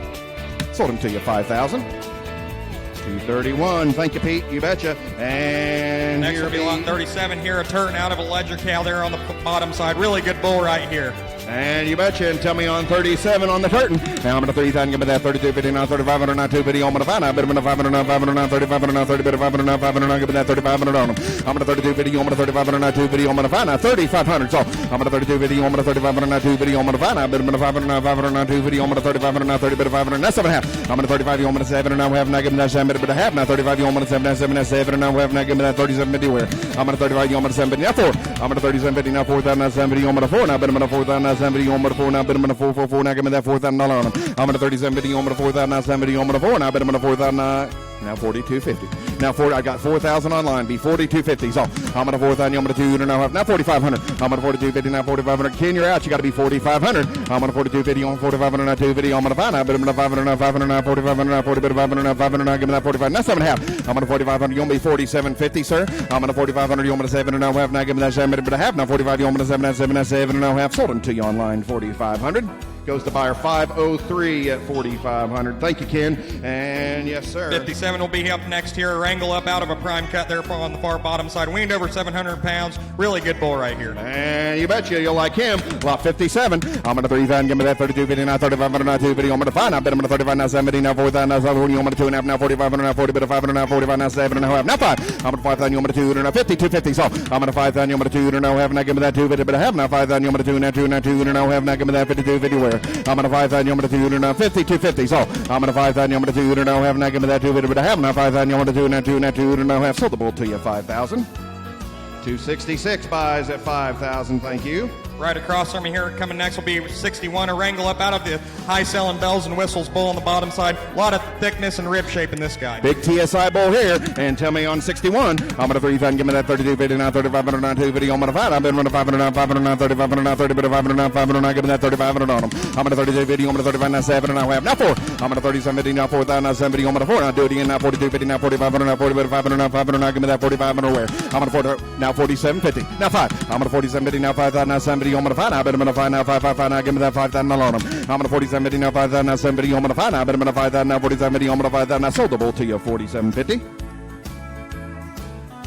sold him to you 5,000. 231. Thank you, Pete. You betcha. And next will be lot 37 here. A turn out of a Ledger cow there on the bottom side. Really good bull right here. And you betcha. And tell me on 37 on the curtain. Now I'm going to 3,000. Give me that 32.50. Now 3,500. Now 250. I'm going to 5. Now 500. Now 500. Now 3,500. Now 30. 500. Now 500. Now give me that 3,500 on them. I'm going to 32.50. I'm going to 3,500. Now 250. I'm going to 5. Now 3,500. So I'm going to 32.50. I'm going to 3,500. Now 250. I'm going to 5. Now 500. Now 500. Now 250. I'm going to 3,500. Now 30. 500. Now 7.5. I'm going to 35. I'm going to 7 and now have. Now give me that 7 but a half. Now 35. You want me to 7 now 7 now 7 and now have. Now give me that 37.50 where. I'm going to 35. You want me to 7 now 4. I'm going to 37.50. Now 4,000. Now 70. You want me to 4. Now bet I'm going to 4,000. Now $4,970 on the 4, now bid him on the 444, now give me that $4,000 on him. I'm at a $3,750 on the 4,970 on the 4, now bid him on the 4,000, now $4,250. Now I got 4,000 online, be $4,250. So I'm at a 4,000, I'm at a 200, now $4,500. I'm at a $4,250, now $4,500. Ken, you're out, you got to be $4,500. I'm at a $4,250 on $4,500, now $250. I'm at a 5, now bid him on the 500, now $500, now $4,500, now $40, bid 500, now $500, now give me that $45, now 7.5. I'm at a $4,500, you want me $4,750, sir. I'm at a $4,500, you want me to 7 and a half, now give me that 7, bid a half, now $45, you want me to 7 and a half. Sold him to you online, $4,500. Goes to buyer 503 at $4,500. Thank you, Ken. And yes, sir. 57 will be up next here. Wrangle up out of a prime cut there on the far bottom side. Weaned over 700 pounds. Really good bull right here. And you betcha you'll like him. Lot 57. I'm going to 3,000. Give me that 32.50. Now 3,500. Now 250. I'm going to 5. Now bid him to 35. Now 70. Now 4,000. Now 7. I'm going to 2.5. Now 4,500. Now 40. Bid of 500. Now 45. Now 7 and a half. Now 5. I'm going to 5,000. I'm going to 200. Now 50. 250. So I'm going to 5,000. I'm going to 200. Now half. Now give me that 250. Bid a half. Now 5,000. I'm going to 2. Now 2. Now 200. Now half. Now give me that 52.50. Where I'm going to 5,000. I'm going to 200. Now 50. 250. So I'm going to 5,000. I'm going to 200. Now half. Now give me that 250. Bid a half. Now 5,000. I'm going to 2. Now 2. Now 200. Now half. Sold the bull to you 5,000. 266 buys at 5,000. Thank you. Right across from me here, coming next will be 61, a wrangle up out of the high-selling bells and whistles bull on the bottom side. A lot of thickness and rib shape in this guy. Big TSI bull here, and tell me on 61, I'm going to 3,000, give me that 32.50, now 3,500, now 250, I'm going to 5, I've been running 500, now 500, now 3,500, now 30, but 500, now 500, now give me that 3,500 on them. I'm going to 32.50, I'm going to 35, now 7, and now half, now 4. I'm going to 37.50, now 4,000, now 70, I'm going to 4, now do it again, now 42.50, now 4,500, now 40, but 500, now 500, now give me that 4,500 where? I'm going to 40, now 47.50, now 5. I'm going to 47.50, now 5,000, now 70, I'm going to 5, now bid him. 5 now 555 now give me that 5,000 on him. I'm gonna 47.50 now 5,000 now 70 I'm gonna 5 now. I bet I'm gonna 5,000 now 47.50 I'm gonna 5,000 now. Sold the bull to you 47.50.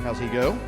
How's he go?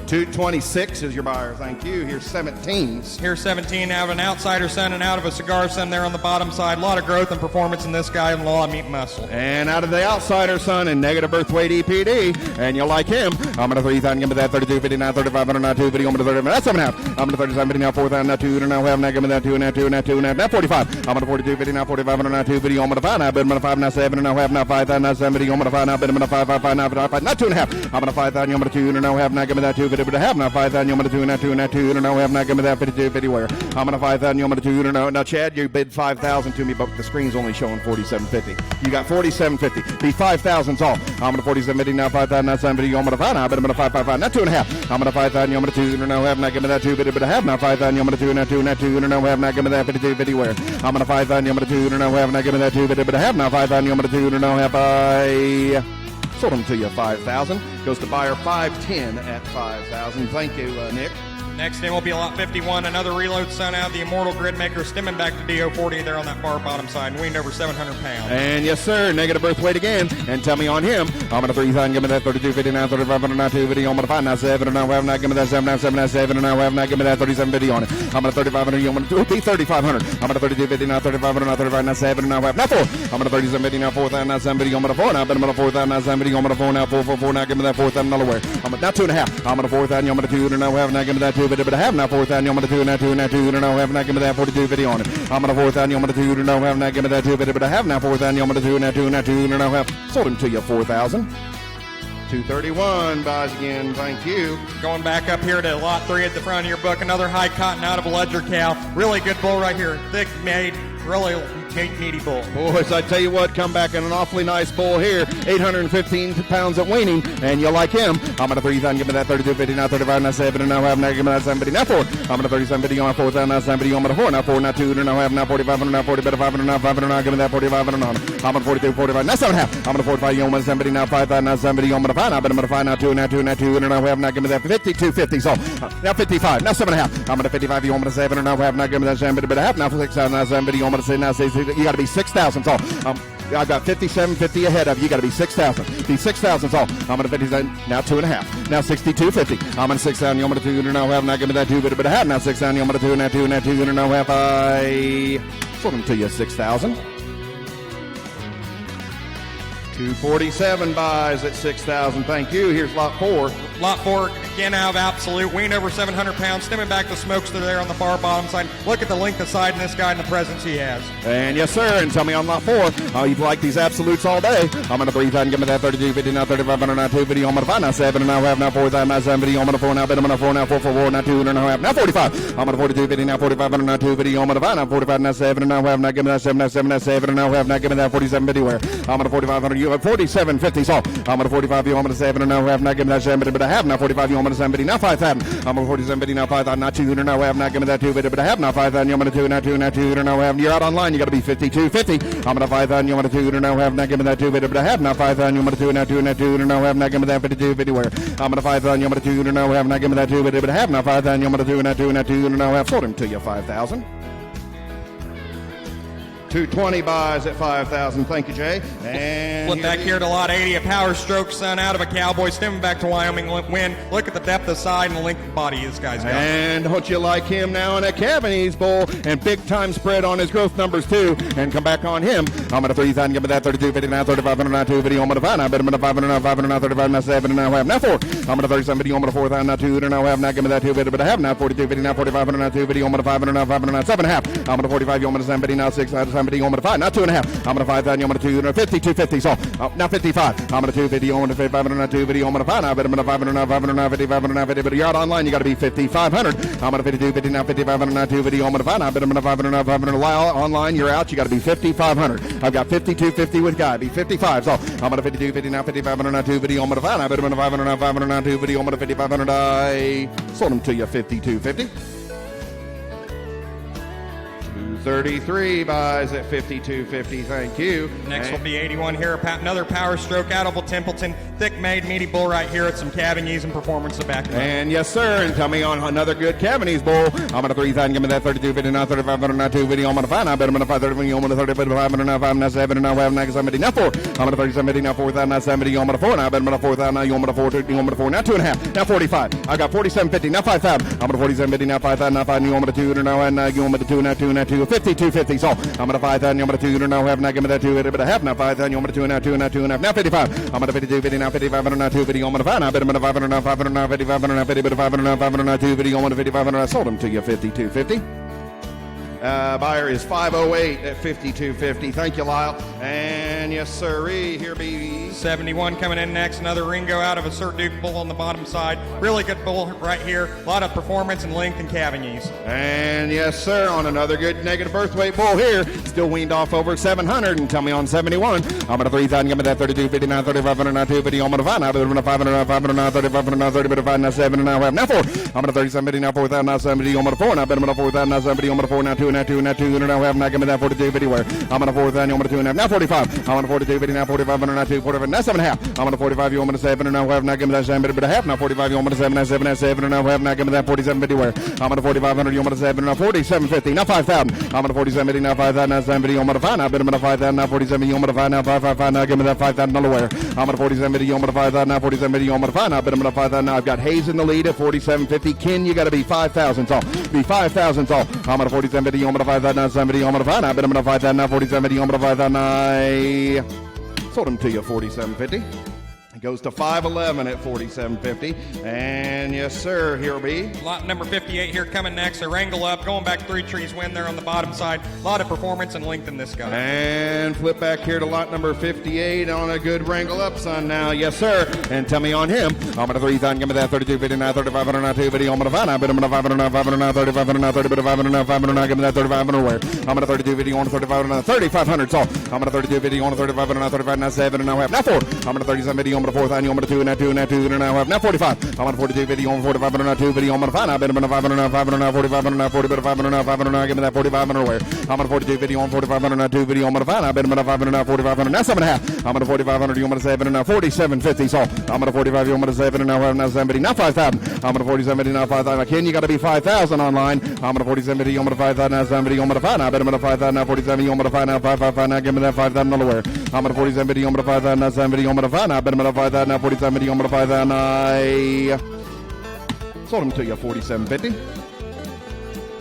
226 is your buyer. Thank you. Here's 17s. Here's 17 out of an outsider son and out of a cigar son there on the bottom side. A lot of growth and performance in this guy and a lot of meat and muscle. And out of the outsider son and negative birth weight EPD, and you'll like him. I'm going to 3,000, give me that 32.50 now 3,500 now 250. I'm going to 30. That's 7.5. I'm going to 37.50 now 4,000 now 200 now half now give me that 2 and that 2 and that 2 and that. Now 45. I'm going to 42.50 now 4,500 now 250. I'm going to 5 now. Bet I'm going to 5 now 7 and now half now 5,000 now 70. I'm going to 5 now. Bet I'm going to 5 now 5 now 2 and a half. I'm going to 5,000. I'm going to 200 now half now give me that 250 but a half now 5,000. I'm going to 2 and that 2 and that 2 and now half now give me that 52.50 where I'm going to 5,000. I'm going to 200 now. Chad, you bid 5,000 to me, but the screen's only showing 47.50. You got 47.50. Be 5,000's all. I'm going to 47.50 now 5,000 now 70. I'm going to 5 now. But I'm going to 555 now 2 and a half. I'm going to 5,000. I'm going to 200 now half now give me that 2 but a half now 5,000. I'm going to 2 and that 2 and that 2 and now half now give me that 52.50 where I'm going to 5,000. I'm going to 200 now half now give me that 2 but a half now 5,000. I'm going to 200 now half. I sold them to you 5,000. Goes to buyer 510 at 5,000. Thank you, Nick. Next in will be lot 51, another reload son out of the Immortal Grid Maker, stemming back to DO40 there on that far bottom side, and weaned over 700 pounds. And yes, sir, negative birth weight again. And tell me on him, I'm going to 3,000, give me that 32.50 now, 3,500 now, 250. I'm going to 5 now, 7 and now, have now, give me that 7 now, 7 now, 7 and now, have now, give me that 37.50 on it. I'm going to 3,500, I'm going to be 3,500. I'm going to 32.50 now, 3,500 now, 35 now, 7 and now, have now 4. I'm going to 37.50 now, 4,000 now, 70. I'm going to 4 now, but I'm going to 4,000 now, 70. I'm going to 4 now, 4 now, give me that 4,000 where. I'm going to now 2.5. I'm going to 4,000, I'm going to 2 now, have now, give me that 2, but I have now 4,000. I'm going to 2 now, 2 now, 2 now, have now, give me that 42.50 on it. I'm going to 4,000, I'm going to 2 now, have now, give me that 2, but I have now 4,000. I'm going to 2 now, 2 now, 2 now, have sold him to you 4,000. 231 buys again. Thank you. Going back up here to lot 3 at the front of your book, another high cotton out of a Ledger cow. Really good bull right here. Thick made, really meaty bull. Boys, I tell you what, come back in an awfully nice bull here. 815 pounds at weaning, and you like him. I'm going to 3,000, give me that 32.50 now, 35 now, 7 and now have now, give me that 70 now 4. I'm going to 37.50 on 4,000 now, 70 on 4 now 4 now 2 now have now 4,500 now 40 better 500 now 500 now give me that 4,500 on. I'm going to 42, 45 now 7.5. I'm going to 45 on 70 now 5,000 now 70 on 5 now, but I'm going to 5 now 2 now 2 now 2 now have now give me that 52.50. So now 55 now 7.5. I'm going to 55 on 7 and now have now give me that 70 but a half now 6,000 now 70 on say now 6. You got to be 6,000. So I've got 57.50 ahead of you. You got to be 6,000. Be 6,000. So I'm going to 57 now 2.5. Now 62.50. I'm going to 6,000. I'm going to 2 now have now give me that 2 but a half now 6,000. I'm going to 2 now 2 now 2 now half. I sold them to you 6,000. 247 buys at 6,000. Thank you. Here's lot 4. Lot 4, again out of Absolute, weighed over 700 pounds, stemming back the smokester there on the far bottom side. Look at the length of side in this guy and the presence he has. And yes, sir, and tell me on lot 4, you've liked these absolutes all day. I'm going to 3,000, give me that 32, 50, now 3,500, now 2 video, I'm going to 5, now 7, now half, now 4,000, now 7 video, I'm going to 4, now bid, I'm going to 4, now 4, 4, now 2, now half, now 45. I'm going to 42, 50, now 4,500, now 2 video, I'm going to 5, now 45, now 7, now half, now give me that 7, now 7, now 7, now half, now give me that 47 50 where. I'm going to 4,500, you have 47 50, so I'm going to 45, you, I'm going to 7, now half, now give me that 7, but I have now 45, you, I'm going to 7 50, now 5,000. I'm going to 47 50, now 5,000, now 2, now half, now give me that 2, but I have now 5,000, you, I'm going to 2, now 2, now 2, now half, you're out online, you got to be 52 50. I'm going to 5,000, you, I'm going to 2, now half, now give me that 2, but I have now 5,000, you, I'm going to 2, now 2, now 2, now half, now give me that 52 50 where. I'm going to 5,000, you, I'm going to 2, now half, now give me that 2, but I have now 5,000, you, I'm going to 2, now 2, now 2, now half, sold him to you 5,000. 220 buys at 5,000. Thank you, Jay. And flip back here to lot 80, a power stroke son out of a Cowboy, stemming back to Wyoming win. Look at the depth of side and the length of body this guy's got. And don't you like him now in a Cabanese bull and big time spread on his growth numbers too. And come back on him. I'm going to 3,000, give me that 32, 50, now 3,500, now 2 video, I'm going to 5, now bet him to 500, now 500, now 35, now 7, now half, now 4. I'm going to 37 video, I'm going to 4,000, now 2, now half, now give me that 2 video, but I have now 42, 50, now 4,500, now 2 video, I'm going to 500, now 500, now 7 half. I'm going to 45, I'm going to 7 video, now 6, now 7 video, I'm going to 5, now 2 and a half. I'm going to 5,000, I'm going to 2, now 50, 250, so now 55. I'm going to 2 video, I'm going to 500, now 2 video, I'm going to 5, now bet him to 500, now 500, now 50, 500, now 50, but you're out online, you got to be 5,500. I'm going to 52, 50, now 5,500, now 2 video, I'm going to 5, now bet him to 500, now 500, online, you're out, you got to be 5,500. I've got 52, 50 with Guy, be 55, so I'm going to 52, 50, now 5,500, now 2 video, I'm going to 5, now bet him to 500, now 500, now 2 video, I'm going to 5,500, I sold him to you 52, 50. 33 buys at 52.50. Thank you. Next will be 81 here. Another power stroke out of Templeton. Thick made, meaty bull right here at some Cabanese and performance to back it up. And yes, sir. And tell me on another good Cabanese bull. I'm going to 3,000. Give me that 32.50. Now 3,500. Now 2 video. I'm going to 5. Now bet I'm going to 5 30 video. I'm going to 30. 500. Now 5. Now 7. Now 5. Now 70. Now 4. I'm going to 37. Now 4,000. Now 70. I'm going to 4. Now bet I'm going to 4,000. Now you want me to 4. You want me to 4. Now 2.5. Now 45. I got 47.50. Now 5,000. I'm going to 47.50. Now 5,000. Now 5. You want me to 2. Now you want me to 2. Now 2. Now 2. 52.50. So I'm going to 5,000. You want me to 2. Now have. Now give me that 2. But I have now 5,000. You want me to 2. Now 2. Now 2. Now 55. I'm going to 52. 50. Now 5,500. Now 2 video. I'm going to 5. Now bet I'm going to 500. Now 500. Now 5,500. Now 50. But 500. Now 500. Now 2 video. I'm going to 5,500. I sold them to you 52.50. Buyer is 508 at 52.50. Thank you, Lyle. And yes, sirree, here be 71 coming in next. Another Ringo out of a Sir Duke bull on the bottom side. Really good bull right here. A lot of performance and length and Cabanese. And yes, sir, on another good negative birth weight bull here. Still weaned off over 700. And tell me on 71. I'm going to 3,000. Give me that 32, 50, now 3,500, now 2 video. I'm going to 5. Now 500, now 500, now 3,500, now 30, but 5, now 7, now 5, now 4. I'm going to 37, 50, now 4,000, now 70. I'm going to 4. Now bet I'm going to 4,000, now 70. I'm going to 4, now 2, now 2, now 2, now 5, now give me that 42, 50 where. I'm going to 4,000, I'm going to 2 and a half, now 45. I'm going to 42, 50, now 4,500, now 2, 45, now 7 and a half. I'm going to 45, you want me to 7 and now 5, now give me that 7, but a half, now 45, you want me to 7, now 7, now 7 and now 5, now give me that 47, 50 where. I'm going to 4,500, you want me to 7, now 47, 50, now 5,000. I'm going to 47, 50, now 5,000, now 7, 50, you want me to 5, now bet I'm going to 5,000, now 47, you want me to 5, now 555, now give me that 5,000 where. I'm going to 47, 50, you want me to 5,000, now 47, 50, you want me to 5, now bet I'm going to 5,000, now I've got Hayes in the lead at 47.50. Ken, you got to be 5,000 tall. Be 5,000 tall. I'm going to 47, 50, you want me to 5,000, now 7, 50, you want me to 5, now bet I'm going to 5,000, now 47, 50, you want me to 5,000, I sold him to you 47.50. It goes to 511 at 47.50. And yes, sir, here will be lot number 58 here coming next. A wrangle up, going back 3 trees, win there on the bottom side. A lot of performance and length in this guy. And flip back here to lot number 58 on a good wrangle up, son. Now, yes, sir. And tell me on him. I'm going to 3,000. Give me that 32, 50, now 3,500, now 2 video. I'm going to 5. Now, but I'm going to 500, now 500, now 3,500, now 30, but 500, now 500, now give me that 3,500 where. I'm going to 32 video on 3,500, now 3,500. So I'm going to 32 video on 3,500, now 35, now 7, and now half, now 4. I'm going to 37 video on 4,000, you want me to 2, now 2, now 2, now half, now 45. I'm on 42 video on 4500, now 2 video on 5. Now bet I'm going to 500, now 500, now 4,500, now 40, but 500, now 500, now give me that 4,500 where. I'm on 42 video on 4,500, now 2 video on 5. Now bet I'm going to 500, now 4,500, now 7.5. I'm on 4,500, you want me to 7, and now 47.50. So I'm on 45, you want me to 7, and now have now 70, now 5,000. I'm on 47, now 5,000. Ken, you got to be 5,000 online. I'm on 47, you want me to 5,000, now 70, you want me to 5. Now bet I'm going to 5,000, now 47, you want me to 5, now 555, now give me that 5,000 where. I'm on 47, you want me to 5,000, now 70, you want me to 5. Now bet I'm going to 5,000, now 47, you want me to 5,000. I sold them to you 47.50.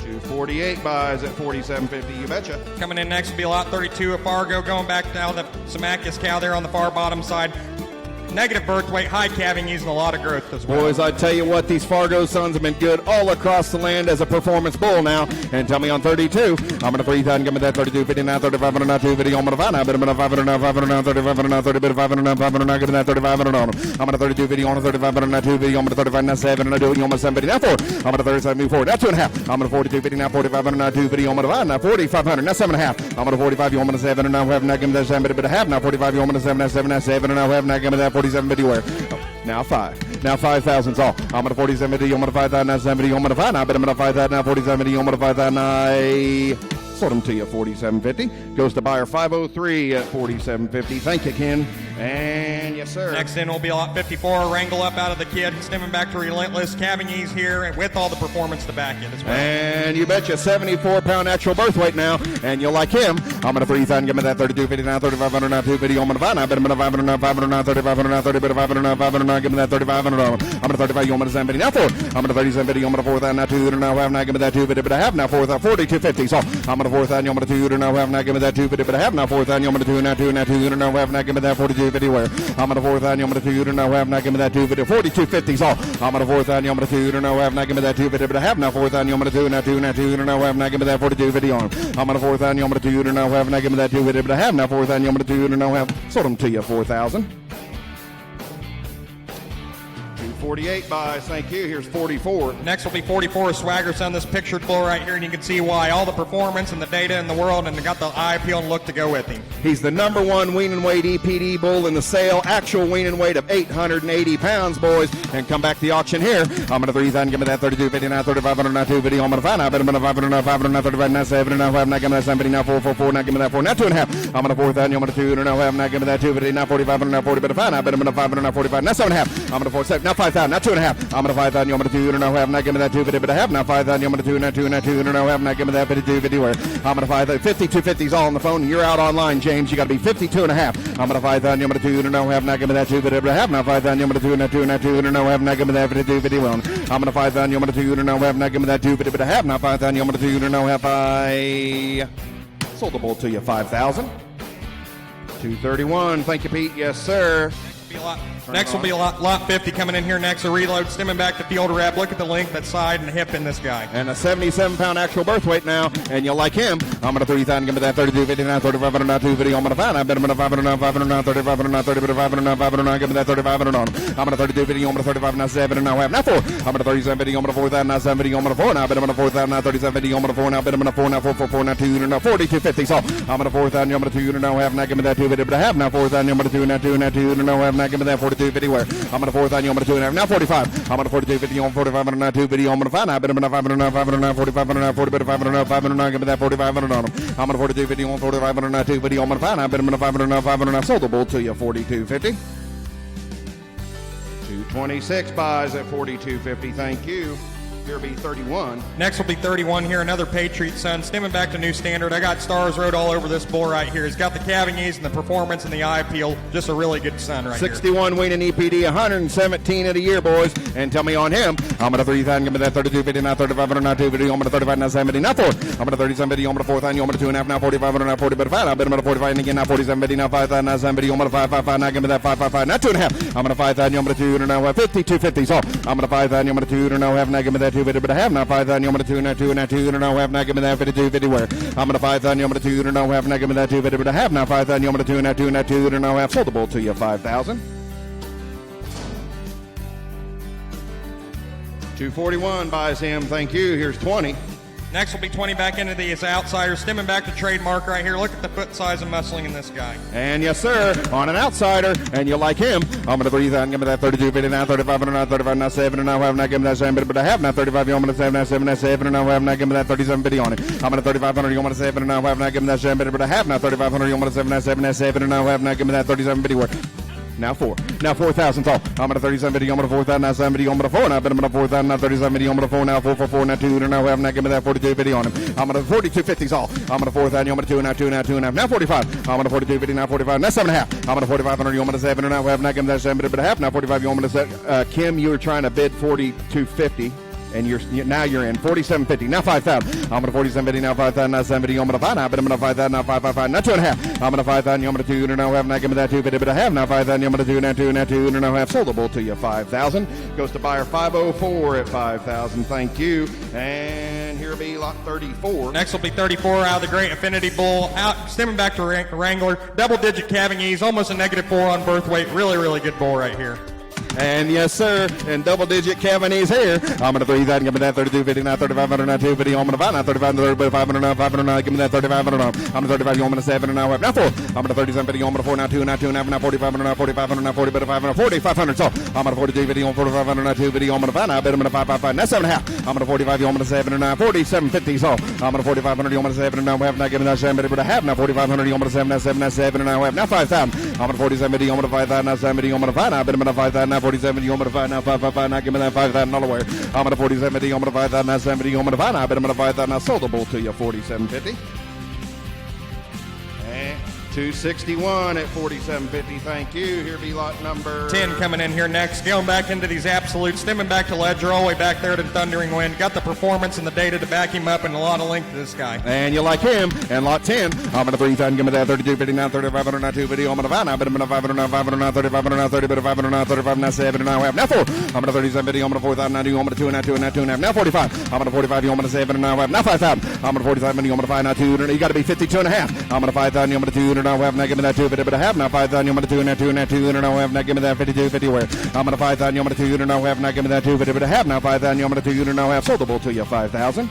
248 buys at 47.50. You betcha. Coming in next will be lot 32 of Fargo, going back down to Samacus cow there on the far bottom side. negative birth weight, high calving, using a lot of growth as well. Boys, I tell you what, these Fargo sons have been good all across the land as a performance bull now. And tell me on 32, I'm going to 3,000, give me that 32, 50 now, 3500 now, 2 video, I'm going to find out, but I'm going to 500 now, 500 now, 3500 now, 30 bit, 500 now, 500 now, give me that 3500 on them. I'm going to 32 video, on 3500 now, 2 video, I'm going to 35 now, 7, and I do it, I'm going to 7 now, 4. I'm going to 37, move forward, now 2.5. I'm going to 42, 50 now, 4500 now, 2 video, I'm going to 5 now, 4500, now 7.5. I'm going to 45, you want me to 7, and now have now, give me that 7 bit, a half, now 45, you want me to 7, now 7, now 7, and now have now, give me that 47 bit, where? Now 5. Now 5,000's all. I'm going to 47, I'm going to 5,000, now 70, I'm going to 5 now, but I'm going to 5,000, now 47, I'm going to 5,000, now sold them to you, $47.50. Goes to buyer 503 at $47.50. Thank you, Ken. And yes, sir. Next in will be lot 54. Wrangle up out of the kid. Stemming back to Relentless. Calving ease here, and with all the performance to back it as well. And you betcha 74-pound natural birth weight now. And you'll like him. I'm going to 3,000. Give me that 32.50 now, 3,500 now, 2 video. I'm going to 5 now, but I'm going to 500 now, 500 now, 3,500 now, 30 bit, 500 now, 500 now. Give me that 3,500 on them. I'm going to 35. You want me to 7 now 4. I'm going to 37 video. I'm going to 4,000 now, 200 now, 5 now. Give me that 2 video, but I have now 4,000, 42.50. So I'm going to 4,000. You want me to 200 now, 5 now. Give me that 2 video, but I have now 4,000. You want me to 2 now, 2 now, 200 now, 5 now. Give me that 42.50 where I'm going to 4,000. You want me to 200 now, 5 now. Give me that 2 video, 42.50. So I'm going to 4,000. You want me to 200 now, 5 now. Give me that 2 video, but I have now 4,000. You want me to 2 now, 2 now, 200 now, 5 now. Give me that 42.50 on. I'm going to 4,000. You want me to 200 now, 5 now. Give me that 2 video, but I have now 4,000. You want me to 200 now, 5. Sold them to you 4,000. 248 buys, thank you. Here's 44. Next will be 44. Swagger's on this pictured bull right here, and you can see why. All the performance and the data in the world, and they got the eye appeal and look to go with him. He's the number one wean and weight EPD bull in the sale. Actual wean and weight of 880 pounds, boys. And come back to the auction here. I'm going to 3,000. Give me that 32.50 now, 3,500 now, 2 video. I'm going to find out. But I'm going to 500 now, 500 now, 35 now, 7 now, 5 now. Give me that 70 now, 444 now. Give me that 4 now, 2.5. I'm going to 4,000. I'm going to 200 now, 5 now. Give me that 2 video now, 4,500 now, 40 but 5 now. But I'm going to 500 now, 45 now, 7.5. I'm going to 47 now, 5,000 now, 2.5. I'm going to 5,000. I'm going to 200 now, 5 now. Give me that 2 video, but I have now 5,000. I'm going to 2 now, 2 now, 200 now, 5 now. Give me that 52 video where I'm going to 5,000. 52.50's all on the phone. You're out online, James. You got to be 52.5. I'm going to 5,000. I'm going to 200 now, 5 now. Give me that 2 video, but I have now 5,000. I'm going to 2 now, 2 now, 200 now, 5 now. Give me that 52 video on. I'm going to 5,000. I'm going to 200 now, 5 now. Give me that 2 video, but I have now 5,000. I'm going to 200 now, 5. Sold the bull to you 5,000. 231. Thank you, Pete. Yes, sir. Next will be lot 50 coming in here next. A reload, stemming back to field rep. Look at the length, that side, and hip in this guy. And a 77-pound actual birth weight now, and you'll like him. I'm going to 3,000. Give me that 32.50 now, 3,500 now, 2 video. I'm going to find. I bet I'm going to 500 now, 500 now, 3,500 now, 30 bit, 500 now, 500 now. Give me that 3,500 on. I'm going to 32 video. I'm going to 35 now, 7 and now half now 4. I'm going to 37 video. I'm going to 4,000 now, 7 video. I'm going to 4 now. I bet I'm going to 4,000 now, 37 video. I'm going to 4 now. I bet I'm going to 4 now, 444 now, 200 now, 42.50. So I'm going to 4,000. I'm going to 200 now, half now. Give me that 2 video, but I have now 4,000. I'm going to 2 now, 2 now, 200 now, half now. Give me that 42.50 where I'm going to 4,000. I'm going to 2.5 now 45. I'm going to 42.50 on 4,500 now 2 video. I'm going to 5 now. I bet I'm going to 500 now, 500 now, 4,500 now, 40 bit, 500 now, 500 now. Give me that 4,500 on them. I'm going to 42.50 on 4,500 now 2 video. I'm going to 5 now. I bet I'm going to 500 now, 500 now. Sold the bull to you 42.50. 226 buys at 42.50. Thank you. Here be 31. Next will be 31 here, another Patriot son, stemming back to New Standard. I got stars wrote all over this bull right here. He's got the calving ease and the performance and the eye appeal. Just a really good son right 61 here. 61 weaning EPD, 117 of the year, boys. And tell me on him. I'm going to 3,000. Give me that 32.50 now, 3,500 now 2 video. I'm going to 35 now 70 now 4. I'm going to 37 video. I'm going to 4,000. I'm going to 2.5 now 4,500 now 40 but 5. I bet I'm going to 45 and again now 47 video now 5,000 now 7 video. I'm going to 555 now. Give me that 555 now 2.5. I'm going to 5,000. I'm going to 200 now 52.50. So I'm going to 5,000. I'm going to 200 now half now. Give me that 2 video, but I have now 5,000. I'm going to 2 now 2 now 200 now half now. Give me that 52.50 where I'm going to 5,000. I'm going to 200 now half now. Give me that 2 video, but I have now 5,000. I'm going to 2 now 2 now 200 now half. Sold the bull to you 5,000. 241 buys him. Thank you. Here's 20. Next will be 20 back into these outsiders, stemming back to trademark right here. Look at the foot size and muscling in this guy. And yes, sir, on an outsider, and you like him. I'm going to 3,000. Give me that 32.50 now, 3,500 now, 35 now, 7 and now have now. Give me that 7 but I have now 35. I'm going to 7 now, 7 now, 7 and now have now. Give me that 37.50 on it. I'm going to 3,500. You want to 7 and now have now. Give me that 7 but I have now 3,500. You want to 7 now, 7 now, 7 and now have now. Give me that 37.50 work. Now 4. Now 4,000 tall. I'm going to 37 video. I'm going to 4,000 now 7 video. I'm going to 4 now. But I'm going to 4,000 now 37 video. I'm going to 4 now 444 now 200 now have now. Give me that 42 video on him. I'm going to 42.50 all. I'm going to 4,000. I'm going to 2 now 2 now 2.5. Now 45. I'm going to 42 video. Now 45. Now 7.5. I'm going to 4,500. You want me to 7 now have now. Give me that 7 but a half. Now 45. You want me to set Kim? You were trying to bid 42.50. And now you're in 47.50. Now 5,000. I'm gonna 47.50. Now 5,000. Now 70. I'm gonna 5 now. But I'm gonna 5,000. Now 555. Now 2.5. I'm gonna 5,000. I'm gonna 2. Now have. Now give me that 2. But I have now 5,000. I'm gonna 2. Now 2. Now 2. Now have. Soldable to you 5,000. Goes to buyer 504 at 5,000. Thank you. And here will be lot 34. Next will be 34 out of the Great Affinity Bull. Out stemming back to Wrangler. Double-digit calving ease. Almost a -4 on birth weight. Really, really good bull right here. And yes, sir, and double-digit Cavanese here. I'm going to 3,000, give me that 32.50, now 3,500, now 250. I'm going to 5, now 35, 500, now 500, now give me that 3,500. I'm going to 35, I'm going to 7, and now 4. I'm going to 37.50, I'm going to 4, now 2, now 2, now 4,500, now 4,500, now 40, but 500, 4,500. So I'm going to 42.50, on 4,500, now 250. I'm going to 5, now bet I'm going to 555, now 7.5. I'm going to 45, I'm going to 7, and now 47.50. So I'm going to 4,500, I'm going to 7, and now have, now give me that 7, but I have now 4,500, I'm going to 7, now 7, now 7, and now have, now 5,000. I'm going to 47.50, I'm going to 5,000, now 70, I'm going to 5, now bet I'm going to 5,000, now 47, I'm going to 5, now 555, now give me that $5,000 I'm going to 47.50, I'm going to 5,000, now 70, I'm going to 5, now bet I'm going to 5,000, now soldable to you 47.50. And 261 at 47.50. Thank you. Here be lot number 10 coming in here next. Going back into these absolutes, stemming back to Ledger, all the way back there to Thundering Wind. Got the performance and the data to back him up, and a lot of length to this guy. And you like him. And lot 10, I'm going to 3,000, give me that 32.50, now 3,500, now 250. I'm going to 5, now bet I'm going to 500, now 500, now 3,500, now 30, but 500, now 35, now 7, now half, now 4. I'm going to 37.50, I'm going to 4,000, now 2, I'm going to 2, now 2, now 2, now 45. I'm going to 45, I'm going to 7, now half, now 5,000. I'm going to 47, I'm going to 5, now 2, you got to be 52 and a half. I'm going to 5,000, I'm going to 2, now half, now give me that 2, but I have now 5,000, I'm going to 2, now 2, now 2, now half, now give me that 52, 50 where. I'm going to 5,000, I'm going to 2, now half, now give me that 2, but I have now 5,000, I'm going to 2, now half, soldable to you 5,000.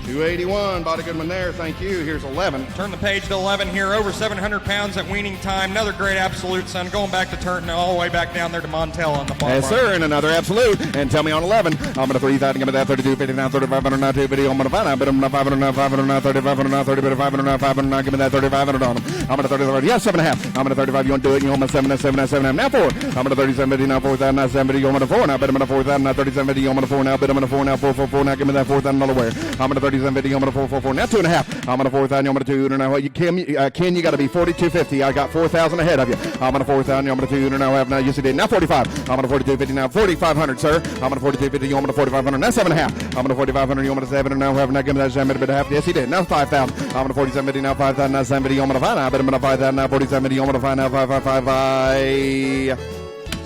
281, bought a good one there. Thank you. Here's 11. Turn the page to 11 here. Over 700 pounds at weaning time. Another great absolute, son. Going back to Turton all the way back down there to Montel on the farm. Yes, sir. And another absolute. And tell me on 11. I'm going to 3,000. Give me that 32.50 now 3,500 now 250. I'm going to 5 now. But I'm going to 500 now 500 now 3,500 now 30. But 500 now 500 now. Give me that 3,500 on them. I'm going to 35. Yeah, 7.5. I'm going to 35. You want to do it? You want to 7 now 7 now 7 now. Now 4. I'm going to 37.50 now 4,000 now 70. You want to 4 now. Bet I'm going to 4,000 now 37.50. You want to 4 now. Bet I'm going to 4 now 444 now. Give me that $4,000 where. I'm going to 37.50. I'm going to 4. Now 2.5. I'm going to 4,000. I'm going to 2. Now you Ken, you got to be 42.50. I got 4,000 ahead of you. I'm going to 4,000. I'm going to 2. Now have now. Yes, you did. Now 45. I'm going to 42.50. Now 4,500, sir. I'm going to 42.50. You want to 4,500. Now 7.5. I'm going to 4,500. You want to 7. And now have now give me that 7 bit half. Yes, he did. Now 5,000. I'm going to 47.50. Now 5,000. Now 70. You want to 5. Now bet I'm going to 5,000. Now 47.50. You want to 5. Now 555.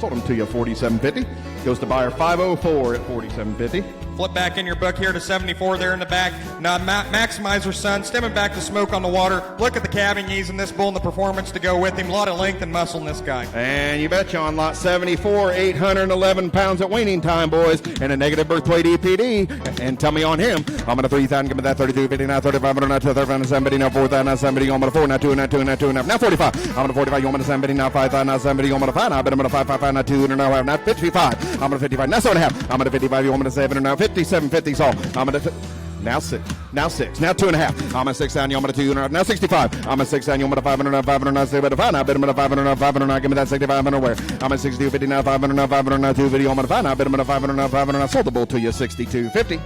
Sold him to you 47.50. Goes to buyer 504 at 47.50. Flip back in your book here to 74 there in the back. Now Maximizer Sun, stemming back to Smoke on the Water. Look at the calving ease in this bull and the performance to go with him. A lot of length and muscle in this guy. And you betcha on lot 74, 811 pounds at weaning time, boys, and a negative birth weight EPD. And tell me on him. I'm going to 3,000, give me that 32.50, now 3,500, now 2,500, 70, now 4,000, now 70, I'm going to 4, now 2, now 2, now 2, now 45. I'm going to 45, you want me to 70, now 5,000, now 70, I'm going to 5, now I bet I'm going to 5, now 2, now 5, now 55. I'm going to 55, now 7.5. I'm going to 55, you want me to 7, now 57.50. So I'm going to now 6, now 6, now 2.5. I'm at 6 down, you want me to 2, now 65. I'm at 6 down, you want me to 500, now 500, now 6, but 5, now bet I'm going to 500, now 500, now give me that 6,500 where. I'm at 62.50, now 500, now 500, now 2 video, I'm going to 5, now bet I'm going to 500, now 500, now sold the bull to you 62.50.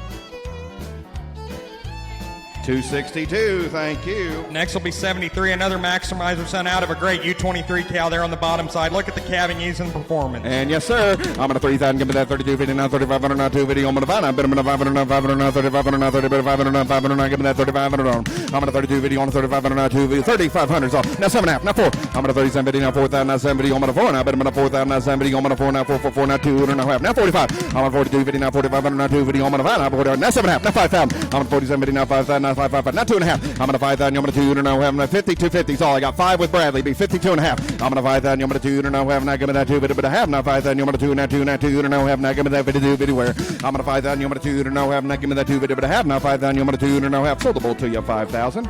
262, thank you. Next will be 73, another Maximizer Sun out of a great U23 cow there on the bottom side. Look at the calving ease and performance. And yes, sir. I'm going to 3,000, give me that 32.50, now 3,500, now 2 video, I'm going to 5, now bet I'm going to 500, now 500, now 3,500, now 30, but 500, now 500, now give me that 3,500 on. I'm going to 32 video, on 3,500, now 2 video, 3,500, so now 7.5, now 4. I'm going to 37 video, now 4,000, now 7 video, I'm going to 4, now bet I'm going to 4,000, now 7 video, I'm going to 4, now 444, now 2, now half, now 45. I'm going to 42 video, now 4,500, now 2 video, I'm going to 5, now 40, now 7.5, now 5,000. I'm going to 47 video, now 5,000, now 5,500, now 2.5. I'm going to 5,000, I'm going to 2, now having a 52.50. So I got 5 with Bradley, be 52.5. I'm going to 5,000, I'm going to 2, now having, now give me that 2, but I have now 5,000, I'm going to 2, now 2, now 2, now having, now give me that 52 where. I'm going to 5,000, I'm going to 2, now having, now give me that 2, but I have now 5,000, I'm going to 2, now have, sold the bull to you 5,000.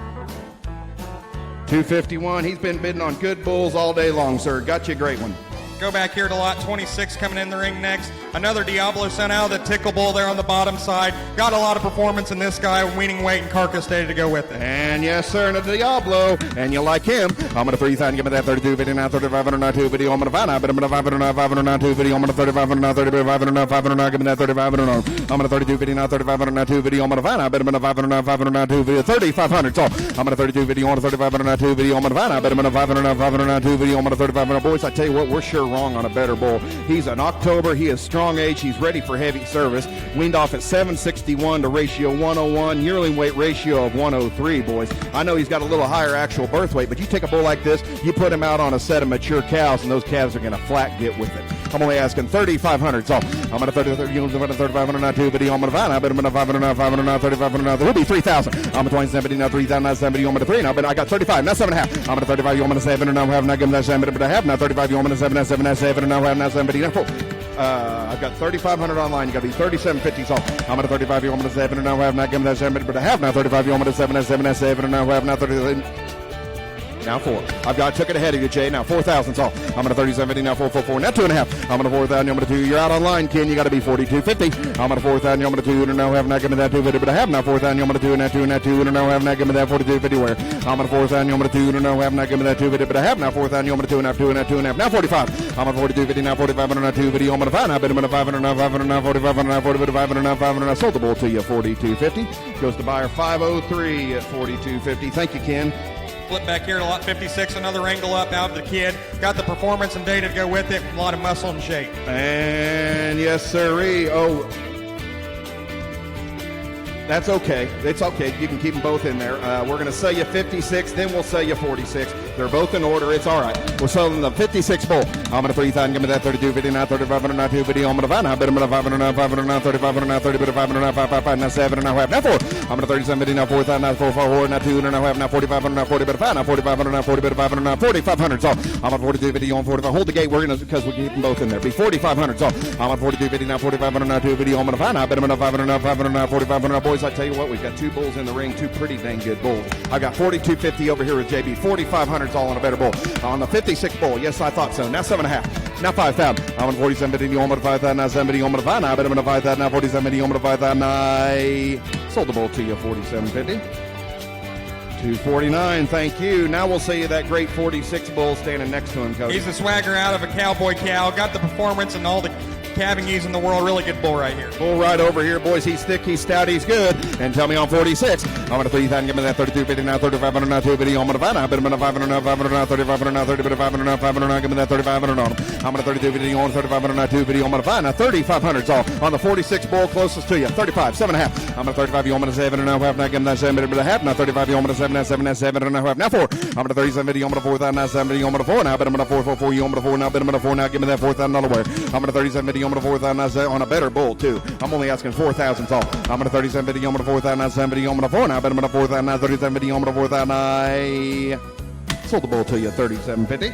251, he's been bidding on good bulls all day long, sir. Got you a great one. Go back here to lot 26 coming in the ring next. Another Diablo Sun out of the Tickle Bull there on the bottom side. Got a lot of performance in this guy, weaning weight and carcass data to go with it. And yes, sir, and a Diablo, and you like him. I'm going to 3,000, give me that 32 video, now 3,500, now 2 video, I'm going to 5, now, but I'm going to 500, now 500, now 2 video, I'm going to 3,500, now 30, 500, now 500, now give me that 3,500 on. I'm going to 32 video, now 3,500, now 2 video, I'm going to 5, now, but I'm going to 500, now 500, now 2 video, 3,500. So I'm going to 32 video, on 3,500, now 2 video, I'm going to 5, now, but I'm going to 500, now 500, now 2 video, I'm going to 3,500. Boys, I tell you what, we're sure you're wrong on a better bull. He's an October. He is strong age. He's ready for heavy service. Weaned off at 761 to ratio 101. Yearling weight ratio of 103, boys. I know he's got a little higher actual birth weight, but you take a bull like this, you put him out on a set of mature cows, and those calves are going to flat get with it. I'm only asking $3,500. So I'm going to 3,500 not two video. I'm going to find. I bet I'm going to 500, 500, 3,500. There will be 3,000. I'm going to 20, now 3,000, 70. You want me to 3 now? But I got 35. Now 7.5. I'm going to 35. You want me to 7? And now have not given that 7, but I have now 35. You want me to 7? 7, and now have now 70. Now 4. I've got 3,500 online. You got to be 3,750. So I'm going to 35. You want me to 7? And now have not given that 7, but I have now 35. You want me to 7, 7, and now have now 30. Now 4. Took it ahead of you, Jay. Now 4,000. So I'm going to 3750. Now 444. Now 2.5. I'm going to 4,000. I'm going to 2. You're out online, Ken. You got to be 4,250. I'm going to 4,000. I'm going to 2. And now have not given that 250, but I have now 4,000. I'm going to 2 and that 2 and that 2. And now have not given that 4,250. Where I'm going to 4,000. I'm going to 2 and now have not given that 250, but I have now 4,000. I'm going to 2 and that 2 and that 2 and that. Now 45. I'm going to 4250. Now 4500. Now 2 video. I'm going to find. I've been 500. Now 500. Now 4500. Now 40. 500. Now 500. I sold the bull to you 4,250. Goes to buyer 503 at 4,250. Thank you, Ken. Flip back here to lot 56, another angle up out of the kid. Got the performance and data to go with it, a lot of muscle and shape. And yes, sirree. Oh, that's okay. It's okay. You can keep them both in there. We're going to sell you 56, then we'll sell you 46. They're both in order. It's all right. We're selling the 56 bull. I'm going to 3,000. Give me that 3250. Now 3,500. Now 2 video. I'm going to find. I bet I'm going to 500. Now 500. Now 3,500. Now 30. But 500. Now 555. Now 7. Now half. Now 4. I'm going to 3750. Now 4,000. Now 444. Now 2. Now half. Now 4,500. Now 40. But 5. Now 4,500. Now 40. But 500. Now 4,500. So I'm on 4250. On 45. Hold the gate. We're going to, because we keep them both in there. Be 4,500. So I'm on 4250. Now 4,500. Now 2 video. I'm going to find. I bet I'm going to 500. Now 500. Now 4,500. Now boys, I tell you what, we've got 2 bulls in the ring, 2 pretty dang good bulls. I got 4,250 over here with JB. 4,500's all on a better bull. On the 56 bull, yes, I thought so. Now 7.5. Now 5,000. I'm on 4750. You want me to 5,000? Now 70. You want me to 5? Now I bet I'm going to 5,000. Now 4750. You want me to 5,000? I sold the bull to you 4750. 249. Thank you. Now we'll see you that great 46 bull standing next to him, Coach. He's the swagger out of a cowboy cow. Got the performance and all the calving ease in the world. Really good bull right here. Bull right over here, boys. He's thick, he's stout, he's good. And tell me on 46. I'm going to 3,000. Give me that 3250. Now 3,500. Now 2 video. I'm going to find out. But I'm going to 500. Now 500. Now 3,500. Now 30. But 500. Now 500. Now give me that 3,500 on him. I'm going to 32 video. On 3,500. Now 2 video. I'm going to find out 3,500's all on the 46 bull closest to you. 35. 7.5. I'm going to 35. You want me to 7 and now half. Now give me that 7. But a half. Now 35. You want me to 7. Now 7. Now 7 and now half. Now 4. I'm going to 37 video. I'm going to 4,000. Now 7 video. I'm going to 4. Now but I'm going to 444. You want me to 4. Now but I'm going to 4. Now give me that $4,000 wear. I'm going to 37 video. I'm going to 4,000. Now on a better bull too. I'm only asking 4,000 all. I'm going to 37 video. I'm going to 4,000. Now 7 video. I'm going to 4. Now but I'm going to 4,000. Now 37 video. I'm going to 4,000. I sold the bull to you 3750.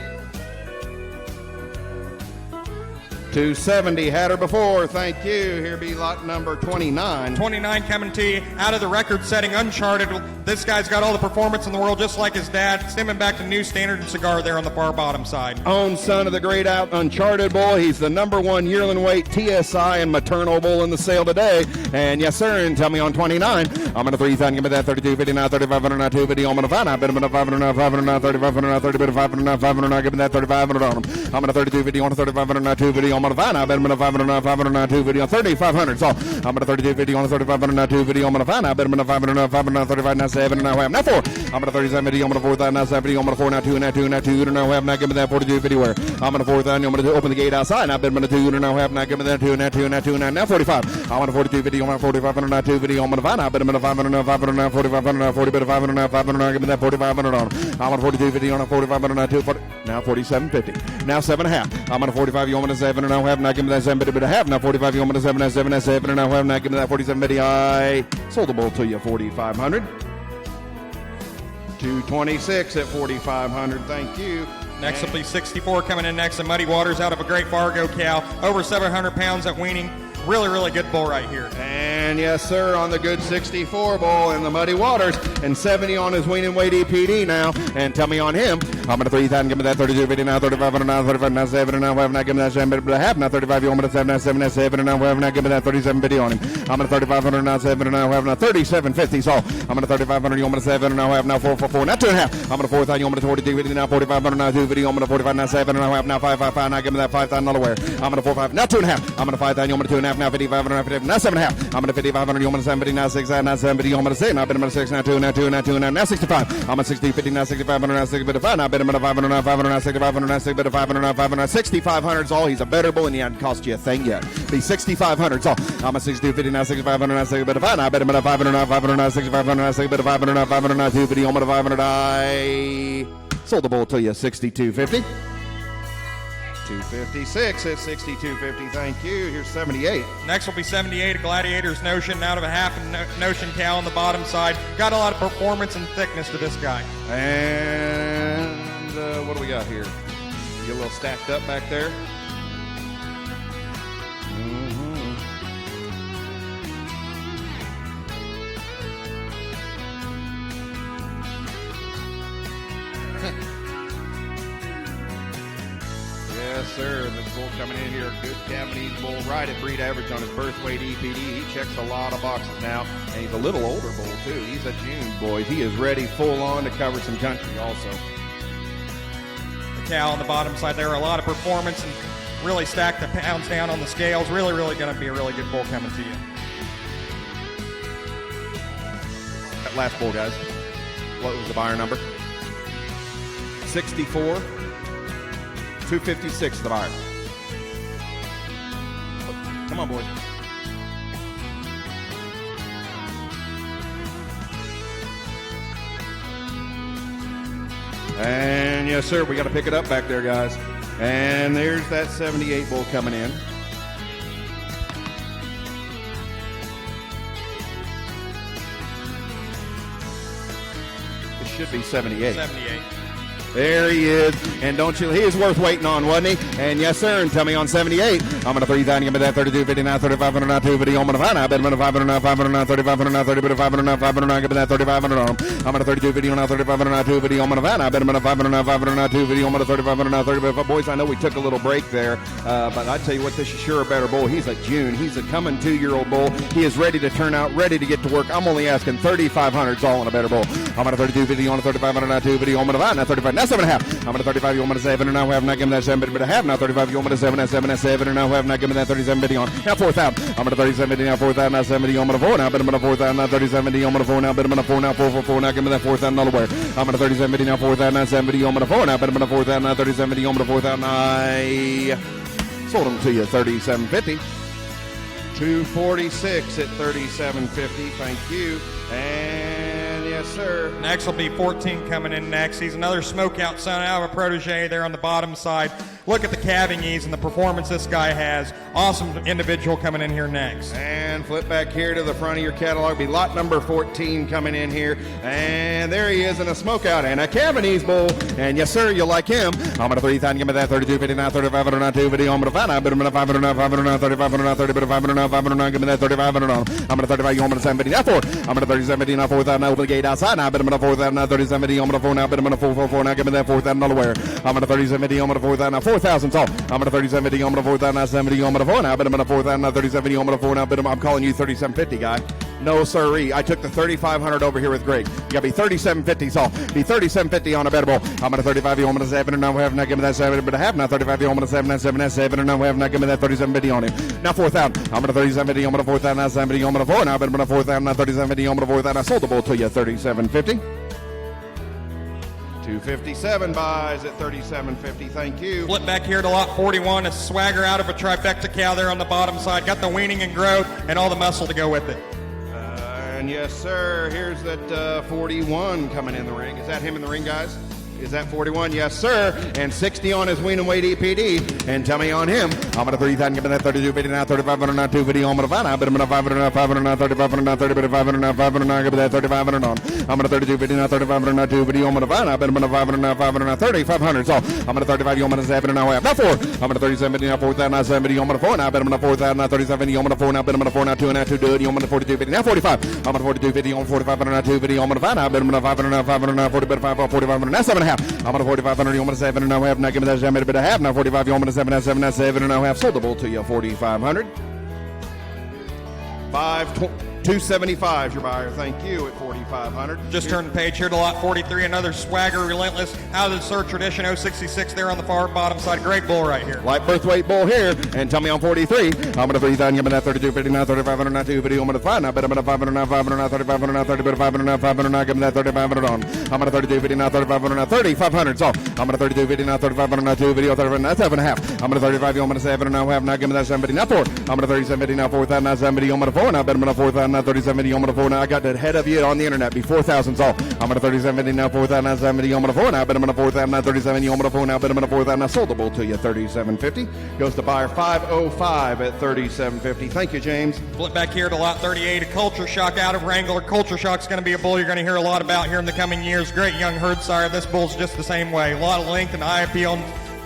270, had her before. Thank you. Here be lot number 29. 29 coming to you out of the record-setting Uncharted. This guy's got all the performance in the world, just like his dad. Stemming back to New Standard and Cigar there on the far bottom side. Own son of the great out Uncharted bull. He's the number 1 yearling weight TSI and maternal bull in the sale today. And yes, sir. And tell me on 29. I'm going to 3,000. Give me that 3250. Now 3,500. Now 2 video. I'm going to find out. Bet I'm going to 500. Now 500. Now 3,500. Now 30. But 500. Now 500. Now give me that 3,500 on him. I'm going to 32 video. On 3,500. Now 2 video. I'm going to find out. Bet I'm going to 500. Now 500. Now 2 video. 3,500. So I'm going to 32 video. On 3,500. Now 2 video. I'm going to find out. Bet I'm going to 500. Now 500. Now 35. Now 7. Now half. Now 4. I'm going to 37 video. I'm going to 4,000. Now 7 video. I'm going to 4. Now 2. Now 2. Now 2. Now half. Now give me that 42 video. Where I'm going to 4,000. I'm going to open the gate outside. Now bet I'm going to 2. Now half. Now give me that 2. Now 2. Now 2. Now 45. I want a 42 video. I'm going to 4,500. Now 2 video. I'm going to find out. Bet I'm going to 500. Now 500. Now 4,500. Now 40. But 500. Now 500. Now give me that 4,500 on him. I want a 42 video. Now 4,500. Now 2. Now 4750. Now 7.5. I'm going to 45. You want me to 7 and now half. Now give me that 7. But a half. Now 45. You want me to 7. Now 7. Now 7 and now half. Now give me that 4750. I sold the bull to you 4,500. 226 at 4,500. Thank you. Next will be 64 coming in next. The Muddy Waters out of a great Fargo cow. Over 700 pounds at weaning. Really, really good bull right here. And yes, sir, on the good 64 bull in the Muddy Waters. And 70 on his weaning weight EPD now. And tell me on him. I'm going to 3,000. Give me that 32 video. Now 3,500. Now 35. Now 7. And now 5. Now give me that 7. But a half. Now 35. You want me to 7. Now 7. Now 7. And now 5. Now give me that 37 video on him. I'm going to 3,500. Now 7. And now 5. Now 3750. So I'm going to 3,500. You want me to 7. And now 5. Now 444. Now 2.5. I'm going to 4,000. You want me to 42 video. Now 4,500. Now 2 video. I'm going to 45. Now 7. And now 5. Now 555. Now give me that $5,000 wear. I'm going to 4.5. Now 2.5. I'm going to 5,000. You want me to 2. Now half, now 5,500, now 50, now 7.5. I'm gonna 5,500, you want to 70, now 6, now 70, you want to say, now bet him on 6, now 2, now 2, now 2, now 65. I'm at 60, 50, now 6,500, now 65, now bet him on 500, now 500, now 6,500, now 6, bet 500, now 500, 6,500's all. He's a better bull and he hasn't cost you a thing yet. Be 6,500's all. I'm at 62, 50, now 6,500, now 6, bet 5, now bet him on 500, now 500, now 6,500, now 6, bet 500, now 500, now 2, 50, on 500, I sold the bull to you, 62.50. 256 at 62.50. Thank you. Here's 78. Next will be 78, a Gladiator's Notion, out of a half a Notion cow on the bottom side. Got a lot of performance and thickness to this guy. And what do we got here? Get a little stacked up back there. Yes, sir. This bull coming in here, good Cavanese bull, right at breed average on his birth weight EPD. He checks a lot of boxes now, and he's a little older bull, too. He's a June, boys. He is ready full on to cover some country also. The cow on the bottom side there, a lot of performance and really stacked the pounds down on the scales. Really, really going to be a really good bull coming to you. That last bull, guys. What was the buyer number? 64. 256 the buyer. Come on, boys. And yes, sir, we got to pick it up back there, guys. And there's that 78 bull coming in. It should be 78. 78. There he is, and don't you, he is worth waiting on, wasn't he? And yes, sir, and tell me on 78, I'm going to 3,000, give me that 32, 50, now 3,500, now 2, video, I'm going to find out, bet him on 500, now 500, now 3,500, now 30, but 500, now 500, now give me that 3,500 on him. I'm going to 32, video, now 3,500, now 2, video, I'm going to find out, bet him on 500, now 500, now 2, video, I'm going to 3,500, now 30, but boys, I know we took a little break there, but I tell you what, this is sure a better bull. He's a June, he's a coming 2-year-old bull. He is ready to turn out, ready to get to work. I'm only asking 3,500's all on a better bull. I'm going to 32, video, on 3,500, now 2, video, I'm going to find out, now 35, now 7.5. I'm 35, you want me to 7, and now have not given that 7, but I have now 35, you want me to 7, and 7, and 7, and now have not given that 37 biddy on. Now 4,000, I'm going to 37 biddy, now 4,000, now 70, I'm going to 4, now bet him on 4,000, now 37 biddy, I'm going to 4, now bet him on 4, now 4, now give me that 4,000 nowhere. I'm going to 37 biddy, now 4,000, now 70, I'm going to 4, now bet him on 4,000, now 37 biddy, I'm going to 4,000, I sold him to you, 37.50. 246 at 37.50, thank you. And yes, sir. Next will be 14 coming in next. He's another smokeout son out of a protege there on the bottom side. Look at the calving ease and the performance this guy has. Awesome individual coming in here next. And flip back here to the front of your catalog. Be lot number 14 coming in here. And there he is in a smokeout and a Cavanese bull. And yes, sir, you'll like him. I'm going to 3,000, give me that 32, 50, now 35, now 2, video. I'm going to 5, now, but I'm going to 500, now 500, now 35, now 30, but 500, now 500, now give me that 3500 on. I'm going to 35, you want me to 750, now 4. I'm going to 37, now 4,000, now open the gate outside. Now, but I'm going to 4,000, now 37, I'm going to 4, now, but I'm going to 4, now give me that 4,000 all where. I'm going to 37, I'm going to 4,000, now 4,000's all. I'm going to 37, I'm going to 4,000, now 70, I'm going to 4, now, but I'm going to 4,000, now 37, I'm going to 4, now, but I'm calling you 3750, guy. No, sirree. I took the 3,500 over here with Greg. You got to be 3750's all. Be 3750 on a better ball. I'm going to 35, you want me to 7, and now we have not given that 7, but I have now 35, you want me to 7, that 7, that 7, and now we have not given that 3750 on him. Now 4,000. I'm going to 3750, I'm going to 4,000, now 70, I'm going to 4, now, but I'm going to 4,000, now 3750, I'm going to 4,000. I sold the ball to you, 3750. 257 buys at 37.50. Thank you. Flip back here to lot 41. A swagger out of a trifecta cow there on the bottom side. Got the weaning and growth and all the muscle to go with it. And yes, sir. Here's that 41 coming in the ring. Is that him in the ring, guys? Is that 41? Yes, sir. And 60 on his wean and weight EPD. And tell me on him. I'm going to 3,000, give me that 32, 50, now 3,500, now 2, video. I'm going to find out. But I'm going to 500, now 500, now 3,500, now 30, but 500, now 500, now give me that 3,500 on. I'm going to 32, 50, now 3,500, now 2, video. I'm going to find out. But I'm going to 500, now 500, now 3,500. So I'm going to 35, you want me to 7, and now I have. Now 4. I'm going to 37, 50, now 4,000, now 70, I'm going to 4, now. But I'm going to 4,000, now 37, I'm going to 4, now. But I'm going to 4, now 2, and now 2, do it. I'm going to 42, 50, now 45. I'm going to 42, 50, on 4,500, now 2, video. I'm going to find out. But I'm going to 500, now 500, now 40, but 500, now 7.5. I'm going to 45. 500, you want me to 7, and now have not given that 7, but I have now 45, you want me to 7, now 7, now 7, and now have sold the bull to you 4,500. 275 is your buyer. Thank you at 4,500. Just turned the page here to lot 43. Another Swagger Relentless out of the Sir Tradition 066 there on the far bottom side. Great bull right here. Light birth weight bull here. And tell me on 43. I'm going to 3,000. Give me that 32, 59, 3,500, not 2 video. I'm going to 5. Now bet I'm going to 500, not 500, not 3,500, not 30, but 500, not 500, not give me that 3,500 on. I'm going to 32, 50, not 3,500, not 3,500. So I'm going to 32, 50, not 3,500, not 2 video, 35, not 7.5. I'm going to 35, I'm going to 7, now have, not give me that 70, not 4. I'm going to 37, 50, not 4,000, not 70, I'm going to 4. Now bet I'm going to 4,000, not 37, 50, I'm going to 4. Now I got that head of you on the internet before 4,000. So I'm going to 37, 50, now 4,000, not 70, I'm going to 4. Now bet I'm going to 4,000, not 37, I'm going to 4. Now bet I'm going to 4,000, I sold the bull to you, 37.50. Goes to buyer 505 at 37.50. Thank you, James. Flip back here to lot 38, a Culture Shock out of Wrangler. Culture Shock's going to be a bull you're going to hear a lot about here in the coming years. Great young herd sire. This bull's just the same way. A lot of length and eye appeal and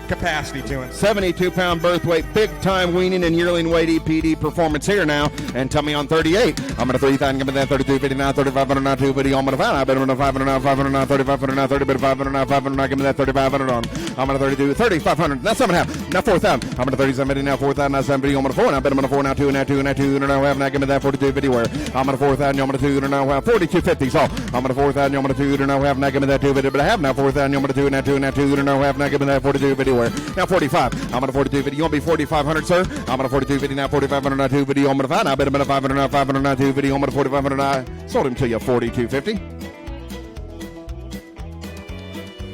capacity to it. 72-pound birth weight, big-time weaning and yearling weight EPD performance here now. And tell me on 38. I'm going to 3,000, give me that 32, 50, now 3,500, now 2 video. I'm going to 5. I bet I'm going to 500, now 500, now 3,500, now 30, but 500, now 500, now give me that 3,500 on. I'm going to 32, 3,500, now 7.5, now 4,000. I'm going to 37, now 4,000, now 7 video. I'm going to 4. Now bet I'm going to 4, now 2, now 2, now 2, now have, now give me that 42 video where. I'm going to 4,000, I'm going to 2, now have 42.50. So I'm going to 4,000, I'm going to 2, now have, now give me that 2 video, but I have now 4,000, I'm going to 2, now 2, now 2, now have, now give me that 42 video where. Now 45. I'm going to 42 video. You want to be 4,500, sir? I'm going to 42 video now, 4,500 now 2 video. I'm going to 5. Now bet I'm going to 500 now 500 now 2 video. I'm going to 4,500 now. Sold him to you 42.50.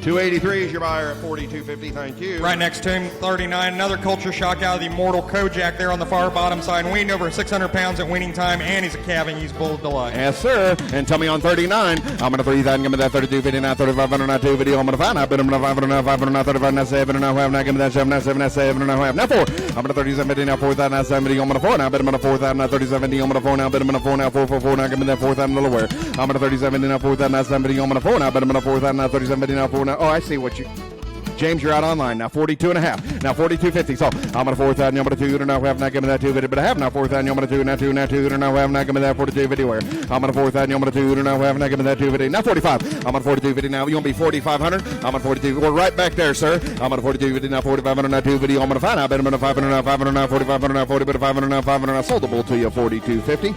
283 is your buyer at 42.50. Thank you. Right next to him, 39. Another Culture Shock out of the Immortal Kojak there on the far bottom side. Weaned over 600 pounds at weaning time, and he's a calving. He's bull delight. Yes, sir. And tell me on 39. I'm going to 3,000. Give me that 32, 50, now 3,500, now 2 video. I'm going to 5. Now bet I'm going to 500, now 500, now 35, now 7, now have, now give me that 7, now 7, now 7, now have, now 4. I'm going to 37, 50, now 4,000, now 70. I'm going to 4. Now bet I'm going to 4,000, now 37, 50. I'm going to 4. Now bet I'm going to 4, now 4, 4, 4. Now give me that 4,000 little wear. I'm going to 37, 50, now 4,000, now 70. I'm going to 4. Now bet I'm going to 4,000, now 37, 50, now 4. Now, oh, I see what you. James, you're out online. Now 42.5. Now 42.50. So I'm going to 4,000. I'm going to 2. Now have not given that 2 video, but I have now 4,000. I'm going to 2. Now 2. Now 2. Now have not given that 42 video. Where I'm going to 4,000. I'm going to 2. Now have not given that 2 video. Now 45. I'm going to 42 video. Now you want to be 4,500. I'm going to 42. We're right back there, sir. I'm going to 42 video. Now 4,500. Now 2 video. I'm going to 5. I bet I'm going to 500. Now 500. Now 4,500. Now 40. But 500. Now 500. I sold the bull to you 42.50.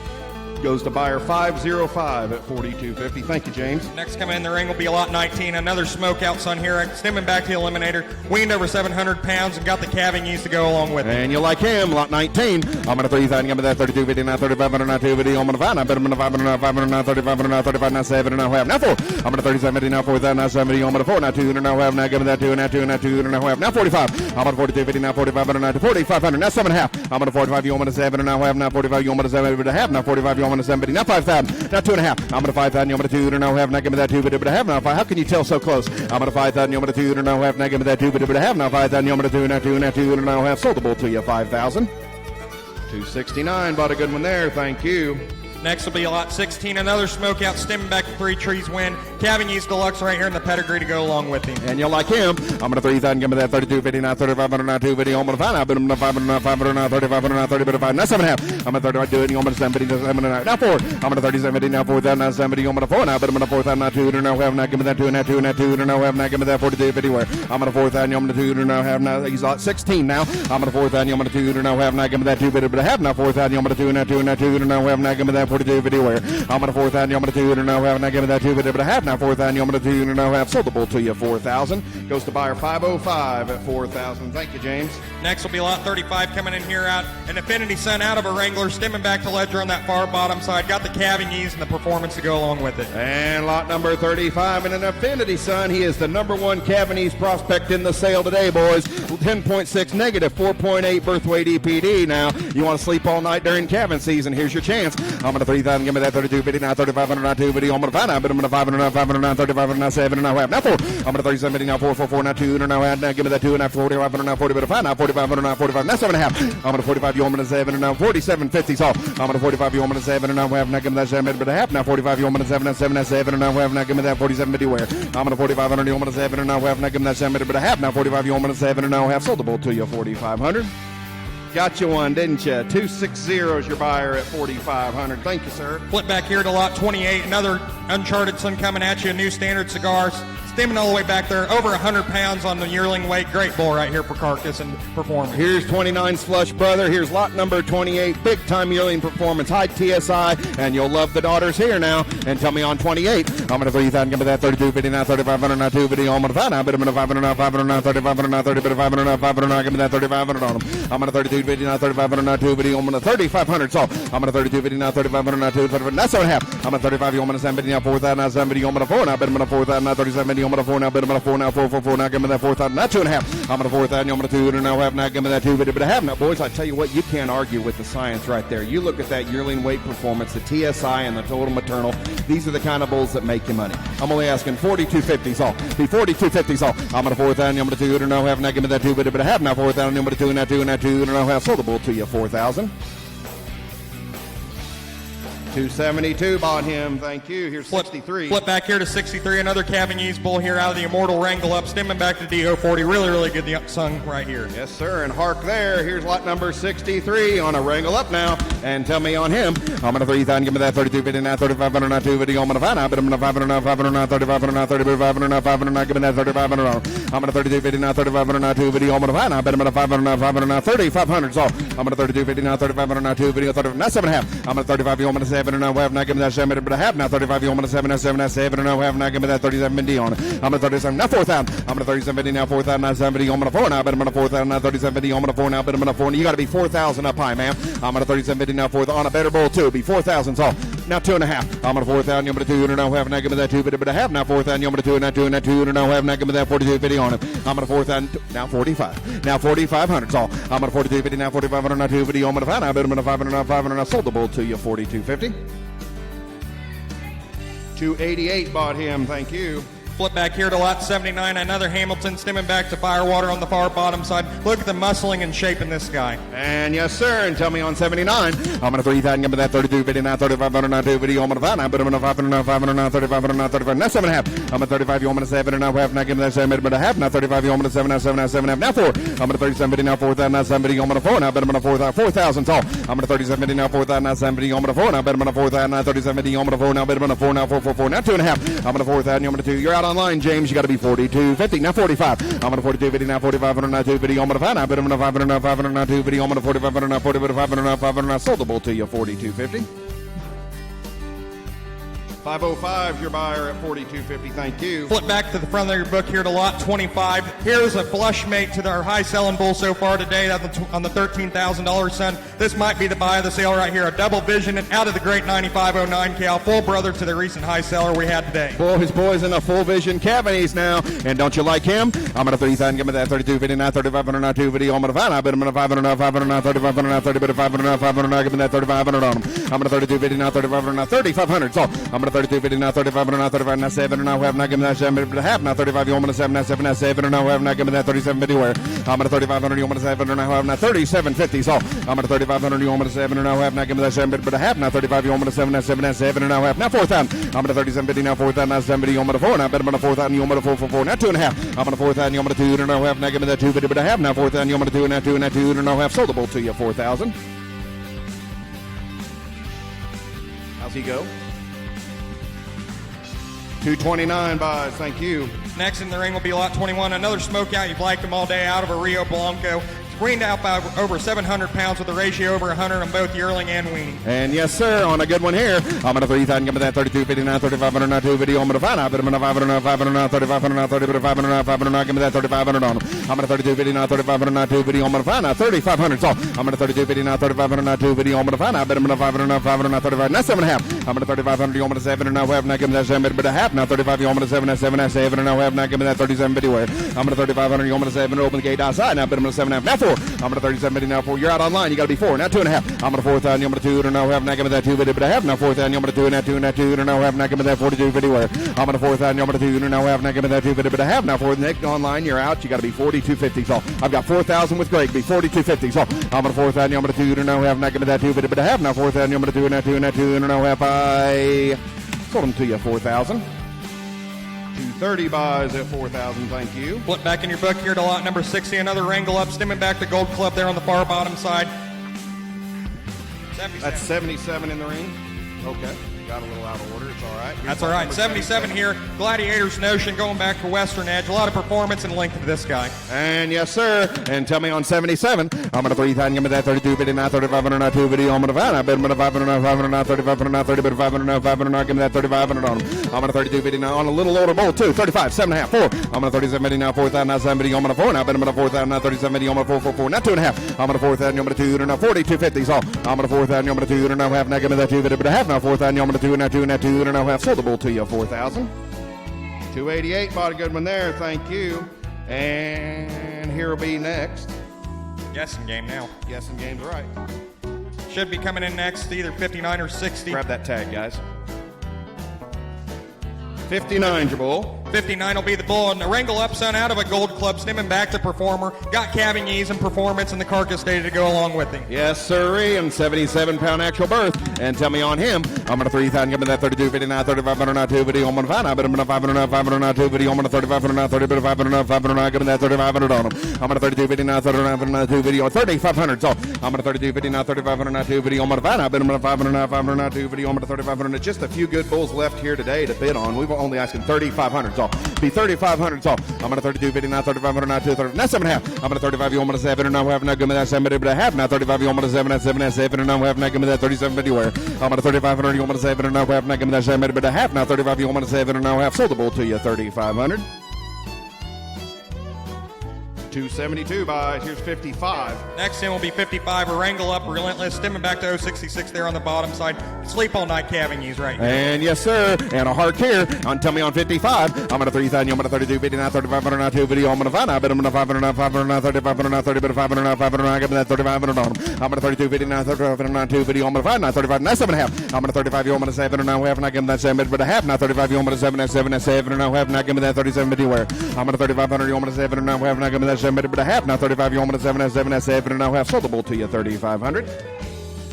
Goes to buyer 505 at 42.50. Thank you, James. Next coming in the ring will be a lot 19. Another smokeout son here. Stemming back to the eliminator. Weaned over 700 pounds and got the calving yeast to go along with it. And you like him, lot 19. I'm going to 3,000. Give me that 32 video. Now 3,500. Now 2 video. I'm going to 5. I bet I'm going to 500. Now 500. Now 3,500. Now 35. Now 7. Now have. Now 4. I'm going to 37 video. Now 4,000. Now 70. I'm going to 4. Now 2. Now have. Now give me that 2. Now 2. Now 2. Now have. Now 45. I'm going to 42 video. Now 4,500. Now 4,500. Now 7.5. I'm going to 45. You want to 7. Now have. Now 45. You want to 7. But I have. Now 45. You want to 70. Now 5,000. Now 2.5. I'm going to 5,000. You want to 2. Now have. Now give me that 2 video. But I have. Now 5. How can you tell so close? I'm going to 5,000. You want to 2. Now have. Now give me that 2 video. But I have. Now 5,000. You want to 2. Now 2. Now 2. Now have. Sold the bull to you 5,000. 269. Bought a good one there. Thank you. Next will be a lot 16. Another smokeout stemming back to 3 trees win. Calving yeast deluxe right here in the pedigree to go along with him. And you'll like him. I'm going to 3,000. Give me that 32, 50, now 3,500, now 2 video. I'm going to 5. I've been 500, now 500, now 3,500, now 30, but 5. Now 7.5. I'm going to 35. Do it. I'm going to 70, now 7, now 4. I'm going to 37, 50, now 4,000, now 70. I'm going to 4. Now, but I'm going to 4,000, now 2, now have, now give me that 2, now 2, now 2, now have, now give me that 42, 50 where. I'm going to 4,000. I'm going to 2, now have, now he's lot 16 now. I'm going to 4,000. I'm going to 2, now have, now give me that 2, but I have now 4,000. I'm going to 2, now 2, now 2, now have, now give me that 42, 50 where. I'm going to 4,000. I'm going to 2, now have, now give me that 2, but I have now 4,000. I'm going to 2, now have, sold the bull to you 4,000. Goes to buyer 505 at 4,000. Thank you, James. Next will be lot 35 coming in here out. An Affinity Sun out of a Wrangler, stemming back to Ledger on that far bottom side. Got the calving ease and the performance to go along with it. And lot number 35 in an Affinity Sun. He is the number 1 calving ease prospect in the sale today, boys. 10.6 negative, 4.8 birth weight EPD. Now, you want to sleep all night during calving season. Here's your chance. I'm going to 3,000. Give me that 32, 50, now 3,500, now 2 video. I'm going to 5. But I'm going to 500, now 500, now 35, now 7, now half, now 4. I'm going to 37, 50, now 4, 4, 4, now 2, now add, now give me that 2, now 40, 500, now 40, but a 5, now 4500, now 45, now 7.5. I'm going to 45, you want me to 7, and now 47.50. So I'm going to 45, you want me to 7, and now half, now give me that 7, but a half, now 45, you want me to 7, now 7, now 7, and now half, now give me that 47.50 where. I'm going to 4500, you want me to 7, and now half, now give me that 7, but a half, now 45, you want me to 7, and now half, sold the bull to you 4,500. Got you one, didn't you? 260 is your buyer at 4,500. Thank you, sir. Flip back here to lot 28. Another Uncharted Sun coming at you. A new standard cigar. stemming all the way back there, over 100 pounds on the yearling weight. Great bull right here for carcass and performance. Here's 29's Flush Brother. Here's lot number 28, big time yearling performance, high TSI, and you'll love the daughters here now. And tell me on 28, I'm going to 3,000, give me that 32.50 now, 3,500 now, 250, I'm going to find out, but I'm going to 500 now, 500 now, 3,500 now, 30, but 500 now, 500 now, give me that 3,500 on them. I'm going to 32.50 now, 3,500 now, 250, I'm going to 3,500, so I'm going to 32.50 now, 3,500 now, 250, that's 7.5. I'm going to 35, I'm going to 750 now, 4,000 now, 70, I'm going to 4 now, but I'm going to 4,000 now, 37, I'm going to 4 now, but I'm going to 4 now, 4, now, give me that 4,000, that's 2.5. I'm going to 4,000, I'm going to 200 now, half now, give me that 250, but I have now, boys, I tell you what, you can't argue with the science right there. You look at that yearling weight performance, the TSI and the total maternal, these are the kind of bulls that make you money. I'm only asking 42.50s all. Be 42.50s all. I'm going to 4,000, I'm going to 200 now, half now, give me that 250, but I have now 4,000, I'm going to 2 and that 2 and that 2 and now half, sold the bull to you, 4,000. 272 bought him. Thank you. Here's 63. Flip back here to 63. Another Cavagny's bull here out of the Immortal Wrangle up, stemming back to DO40. Really, really good sung right here. Yes, sir. And hark there. Here's lot number 63 on a Wrangle up now. And tell me on him. I'm going to 3,000. Give me that 32.50 now, 3,500 now, 250. I'm going to find out, but I'm going to 500 now, 500 now, 3,500 now, 3,500 now, 500 now. Give me that 3,500 on. I'm going to 32.50 now, 3,500 now, 250. I'm going to find out, but I'm going to 500 now, 500 now, 3,500. So I'm going to 32.50 now, 3,500 now, 250. That's 7.5. I'm going to 35. I'm going to 7 and now, have now, give me that 7, but I have now 35. You want me to 7, 7, 7, and I have now give me that 37.50 on it. I'm going to 37 now 4,000. I'm going to 37.50 now 4,000 now 70. I'm going to 4 now, but I'm going to 4,000 now 37.50. I'm going to 4 now, but I'm going to 4. You got to be 4,000 up high, man. I'm going to 37.50 now 4 on a better bull too. Be 4,000 so. Now 2.5. I'm going to 4,000. I'm going to 200 now have now give me that 2, but I have now 4,000. I'm going to 2 and that 2 and that 200 now have now give me that 42.50 on it. I'm going to 4,000 now 45. Now 4,500 so. I'm going to 42.50 now 4,500 now 250. I'm going to 5 now, but I'm going to 500 now 500 now sold the bull to you 42.50. 288 bought him. Thank you. Flip back here to lot 79. Another Hamilton stemming back to Firewater on the far bottom side. Look at the muscling and shape in this guy. And yes, sir. And tell me on 79. I'm going to 3,000. Give me that 32.50 now, 3,500 now, 250. I'm going to 5 now, but I'm going to 500 now, 500 now, 3,500 now, 35. Now 7.5. I'm going to 35. You want me to 7 and now half now, give me that 7, but I have now 35. You want me to 7 now, 7 now, 7.5. Now 4. I'm going to 37.50 now, 4,000 now, 70. I'm going to 4 now, but I'm going to 4,000 so. I'm going to 37.50 now, 4,000 now, 70. I'm going to 4 now, but I'm going to 4,000 now, 37.50. I'm going to 4 now, but I'm going to 4 now, 4. Now 2.5. I'm going to 4,000. I'm going to 2. You're out online, James. You got to be 42.50 now 45. I'm going to 42.50 now 4,500 now 250. I'm going to 5 now, but I'm going to 500 now 500 now 250. I'm going to 4,500 now 40, but 500 now 500 now sold the bull to you 42.50. 505 your buyer at 42.50. Thank you. Flip back to the front of your book here to lot 25. Here's a flush mate to our high selling bull so far today on the $13,000 son. This might be the buy of the sale right here. A double vision and out of the great 9509 Cal, full brother to the recent high seller we had today. Boys in a full vision Cavagny's now. And don't you like him? I'm going to 3,000. Give me that 32.50 now, 3,500 now 250. I'm going to 5 now, but I'm going to 500 now 500 now 3,500 now 30, but 500 now 500 now give me that 3,500 on him. I'm going to 32.50 now 3,500 now 3,500. So I'm going to 32.50 now 3,500 now 35 now 7 and now have now give me that 7 but a half now 35 you want me to 7 now 7 now 7 and now have now give me that 37.50 where I'm at 3,500 you want me to 7 and now have now 37.50 so I'm at 3,500 you want me to 7 and now have now give me that 7 but a half now 35 you want me to 7 now 7 now 7 and now have now 4,000 I'm at 37.50 now 4,000 now 70 you want me to 4 now bet I'm at 4,000 you want me to 4 now 2.5 I'm at 4,000 you want me to 2 and now have now give me that 2 but a half now 4,000 you want me to 2 and now 2 and now 2 and now have sold the bull to you 4,000. How's he go? 229 buys, thank you. Next in the ring will be lot 21. Another smokeout. You've liked them all day out of a Rio Blanco. Weaned out by over 700 pounds with a ratio over 100 on both yearling and weaning. And yes, sir, on a good one here. I'm going to 3,000, give me that 32.50 now, 3,500 now, 250. I'm going to find out, but I'm going to 500 now, 500 now, 3,500 now, 30, but 500 now, 500 now, give me that 3,500 on them. I'm going to 32.50 now, 3,500 now, 250. I'm going to find out 3,500. So I'm going to 32.50 now, 3,500 now, 250. I'm going to find out, but I'm going to 500 now, 500 now, 35. Now 7.5. I'm going to 3,500. You want me to 7 and now have now give me that 7, but a half now 35. You want me to 7 now 7 now 7 and now have now give me that 37.50 where I'm going to 3,500. You want me to 7 and open the gate outside now, but I'm going to 7.5. Now 4. I'm going to 37. Now 4. You're out online. You got to be 4. Now 2.5. I'm going to 4,000. I'm going to 2 and now have now give me that 2 but I have now 4,000. I'm going to 2 and now 2 and now 2 and now have now give me that 42.50 where I'm going to 4,000. I'm going to 2 and now have now give me that 2 but I have now 4. Nick online. You're out. You got to be 42.50. So I've got 4,000 with Greg. Be 42.50. So I'm going to 4,000. I'm going to 2 and now have now give me that 2 but I have now 4,000. I'm going to 2 and now 2 and now 2 and now have I sold them to you 4,000. 230 buys at 4,000. Thank you. Flip back in your book here to lot number 60. Another wrangle up, stemming back to Gold Club there on the far bottom side. 77. That's 77 in the ring. Okay. Got a little out of order. It's all right. That's all right. 77 here. Gladiator's Notion going back for Western Edge. A lot of performance and length to this guy. And yes, sir. And tell me on 77. I'm going to 3,000. Give me that 32, 59, 35, 2 video. I'm going to find. I bet I'm going to 500, 500, 35, 30, but 500, 500. Give me that 3,500 on him. I'm going to 32, 59 on a little older bull, too. 35, 7.5, 4. I'm going to 37, now 4,000, 70. I'm going to 4. Now I bet I'm going to 4,000, 37, I'm going to 4, 4, 4. Now 2.5. I'm going to 4,000. I'm going to 2, now 40, 250. So I'm going to 4,000. I'm going to 2, now half. Now give me that 2, but a half. Now 4,000. I'm going to 2, now 2, now 2. And I'll have sold the bull to you, 4,000. 288, bought a good one there, thank you. And here will be next. Guessing game now. Guessing game's right. Should be coming in next, either 59 or 60. Grab that tag, guys. 59's your bull. 59 will be the bull, and the wrangle up son out of a gold club, stemming back to performer. Got calving ease and performance and the carcass data to go along with him. Yes, sirree, and 77-pound actual birth. And tell me on him, I'm going to 3,000, give me that 32, 59, 35, 2 video. I'm going to find out, but I'm going to 500, 500, 2 video. I'm going to 35, 30, but 500, 500, give me that 3,500 on him. I'm going to 32, 59, 35, 2 video. 3,500, so I'm going to 32, 59, 35, 2 video. I'm going to find out, but I'm going to 500, 500, 2 video. I'm going to 3,500. Just a few good bulls left here today to bid on. We've only asking 3,500, so be 3,500, so I'm going to 32, 59, 35, 2, 30. Now 7.5. I'm going to 35, you want me to 7, and I'm having not give me that 7, but a half. Now 35, you want me to 7, 7, and I'm having not give me that 37, but anywhere. I'm going to 3,500, you want me to 7, and I'm having not give me that 7, but a half. Now 35, you want me to 7, and I'm half. Sold the bull to you, 3,500. 272 buys. Here's 55. Next in will be 55. A wrangle up, relentless, stemming back to 066 there on the bottom side. Sleep all night calving ease right here. And yes, sir. And a hard tier. Tell me on 55. I'm going to 3,000. I'm going to 32, 59, 35, 2 video. I'm going to find out. I bet I'm going to 500, 500, 35, 30, but 500, 500. Give me that 3,500 on them. I'm going to 32, 59, 35, 2 video. I'm going to find out. 35. Now 7.5. I'm going to 35. I'm going to 7, and now half. Not give me that 7, but a half. Now 35. I'm going to 7, 7, and now half. Not give me that 37, but anywhere. I'm going to 3,500. I'm going to 7, and now half. Not give me that 7, but a half. Now 35, you want me to 7, and now half. Sold the bull to you, 3,500.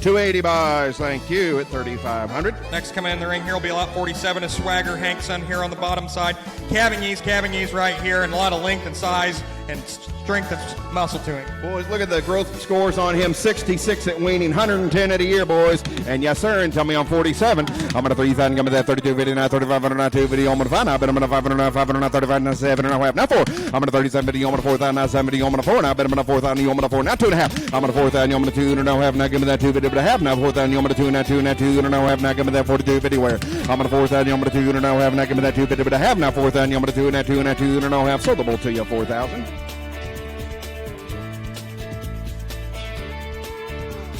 280 buys, thank you, at 3,500. Next coming in the ring here will be lot 47, a Swagger Hankson here on the bottom side. Calving ease right here, and a lot of length and size and strength of muscle to him. Boys, look at the growth scores on him. 66 at weaning, 110 at a year, boys. And yes, sir, and tell me on 47. I'm going to 3,000, give me that 32, 59, 35, 2 video. I'm going to find out, but I'm going to 500, 500, 35, now 7, and a half. Now 4. I'm going to 37 video. I'm going to 4,000, now 7 video. I'm going to 4. Now, but I'm going to 4,000, I'm going to 4. Now 2.5. I'm going to 4,000, I'm going to 2, and a half. Now give me that 2 video, but a half. Now 4,000, I'm going to 2, now 2, now 2, and a half. Now give me that 42 50 where. I'm going to 4,000, I'm going to 2, and a half. Now give me that 2 50, but a half. Now 4,000, I'm going to 2, now 2, now 2, and a half. Sold the bull to you, 4,000.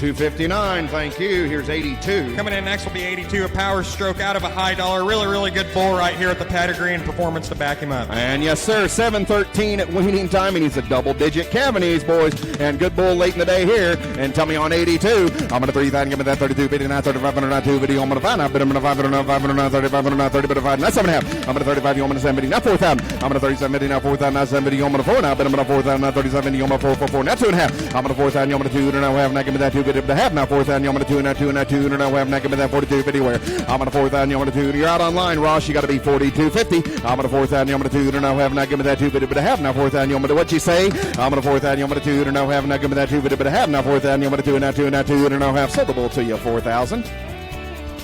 259, thank you. Here's 82. Coming in next will be 82, a power stroke out of a high dollar. Really good bull right here at the pedigree and performance to back him up. And yes, sir, 7:13 at weaning time, and he's a double-digit Cavanese, boys. And good bull late in the day here. And tell me on 82. I'm going to 3,000, give me that 32, 59, 35, 2 video. I'm going to find out, but I'm going to 500, 500, 35, 30, but 5, now 7.5. I'm going to 35, you want me to 7, now 4,000. I'm going to 37, now 4,000, now 7 video. I'm going to 4 now, but I'm going to 4,000, now 37, I'm going to 4, now 2.5. I'm going to 4,000, I'm going to 2, now half, now give me that 2 video, but a half, now 4,000, I'm going to 2, now 2, now 2, now half, now give me that 42 50 where. I'm going to 4,000, I'm going to 2, you're out online, Ross, you got to be 42.50. I'm going to 4,000, I'm going to 2, now half, now give me that 2 video, but a half, now 4,000, I'm going to what you say? I'm going to 4,000, I'm going to 2, now half, now give me that 2 video, but a half, now 4,000, I'm going to 2, now 2, now 2, now half. Sold the bull to you, 4,000.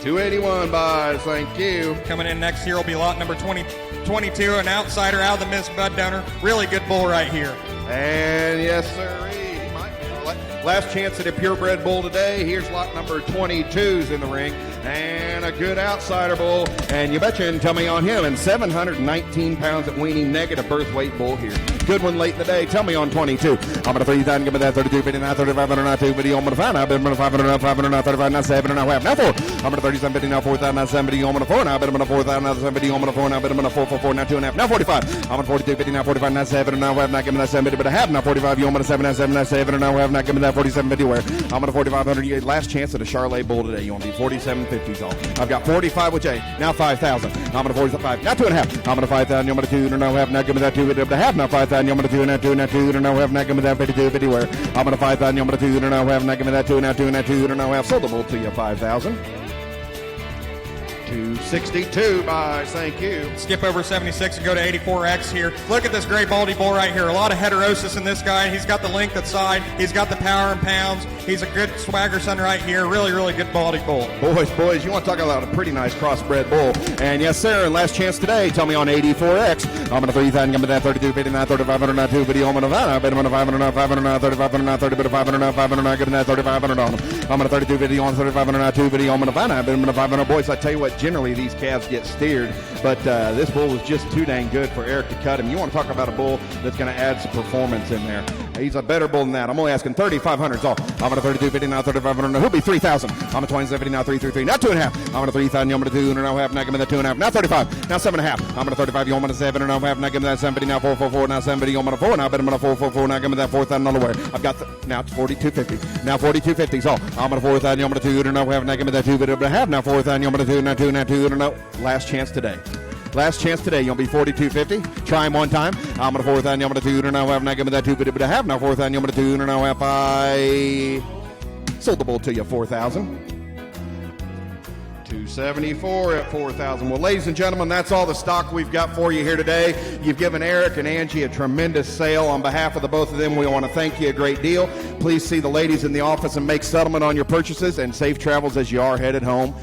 281 buys, thank you. Coming in next here will be lot number 22, an outsider out of the Miss Bud Donor. Really good bull right here. And yes, sir, he might be. Last chance at a purebred bull today. Here's lot number 22's in the ring. And a good outsider bull. And you betcha and tell me on him. And 719 pounds at weaning, negative birth weight bull here. Good one late in the day. Tell me on 22. I'm going to 3,000, give me that 32, 59, 35, 2 video. I'm going to find out. I'm going to 500, 500, 35, now 7, and a half. Now 4. I'm going to 37, 50, now 4,000, now 7 video. I'm going to 4 now. I'm going to 4,000, now 7 video. I'm going to 4 now. I'm going to 4, 4, 4, now 2.5. Now 45. I'm going to 42, 50, now 45, now 7, and now half. Now give me that 7 video, but a half. Now 45. I'm going to 7, now 7, now 7, and now half. Now give me that 47 video where. I'm going to 4,500. Last chance at a Charolais bull today. You want to be 47.50s all. I've got 45 with Jay. Now 5,000. I'm going to 45. Now 2.5. I'm going to 5,000. I'm going to 2, and now half. Now give me that 2 video, but a half. Now 5,000. I'm going to 2, now 2, now 2, and now half. Now give me that 52 50 where. I'm going to 5,000. I'm going to 2, and now half. Now give me that 2, now 2, now 2, and now half. Sold the bull to you, 5,000. 262 buys, thank you. Skip over 76 and go to 84X here. Look at this gray baldy bull right here. A lot of heterosis in this guy. He's got the length at side. He's got the power in pounds. He's a good swagger son right here. Really, really good baldy bull. Boys, you want to talk about a pretty nice crossbred bull. And yes, sir, and last chance today. Tell me on 84X. I'm going to 3,000, I'm going to 32, 59, 3500, not 2 video. I'm going to I bet I'm going to 500, 500, 3500, 30, but 500, 500, give him that 3500 on him. I'm going to 32 video on 3500, not 2 video. I'm going to find I bet I'm going to 500. Boys, I tell you what, generally these calves get steered, but this bull was just too dang good for Eric to cut him. You want to talk about a bull that's going to add some performance in there. He's a better bull than that. I'm only asking 3,500 off. I'm going to 32, 50, now 3,500. Who'll be 3,000? I'm at 27, now 333, now 2.5. I'm going to 3,000, I'm going to 2, and now half, now give me that 2.5. Now 35, now 7.5. I'm going to 35, you want me to 7, and now half, now give me that 70, now 444, now 70, you want me to 4, now I bet I'm going to 444, now give me that 4,000 underwear. I've got now it's 42.50. Now 42.50 is all. I'm going to 4,000, you want me to 2, and now half, now give me that 2, but I have now 4,000, you want me to 2, now 2, now 2, and now last chance today. Last chance today. You'll be 42.50. Try him one time. I'm going to 4,000. I'm going to 2. And now I have not given that 2, but I have now 4,000. I'm going to 2. And now I sold the bull to you 4,000. 274 at 4,000. Well, ladies and gentlemen, that's all the stock we've got for you here today. You've given Eric and Angie a tremendous sale. On behalf of the both of them, we want to thank you a great deal. Please see the ladies in the office and make settlement on your purchases, and safe travels as you are headed home.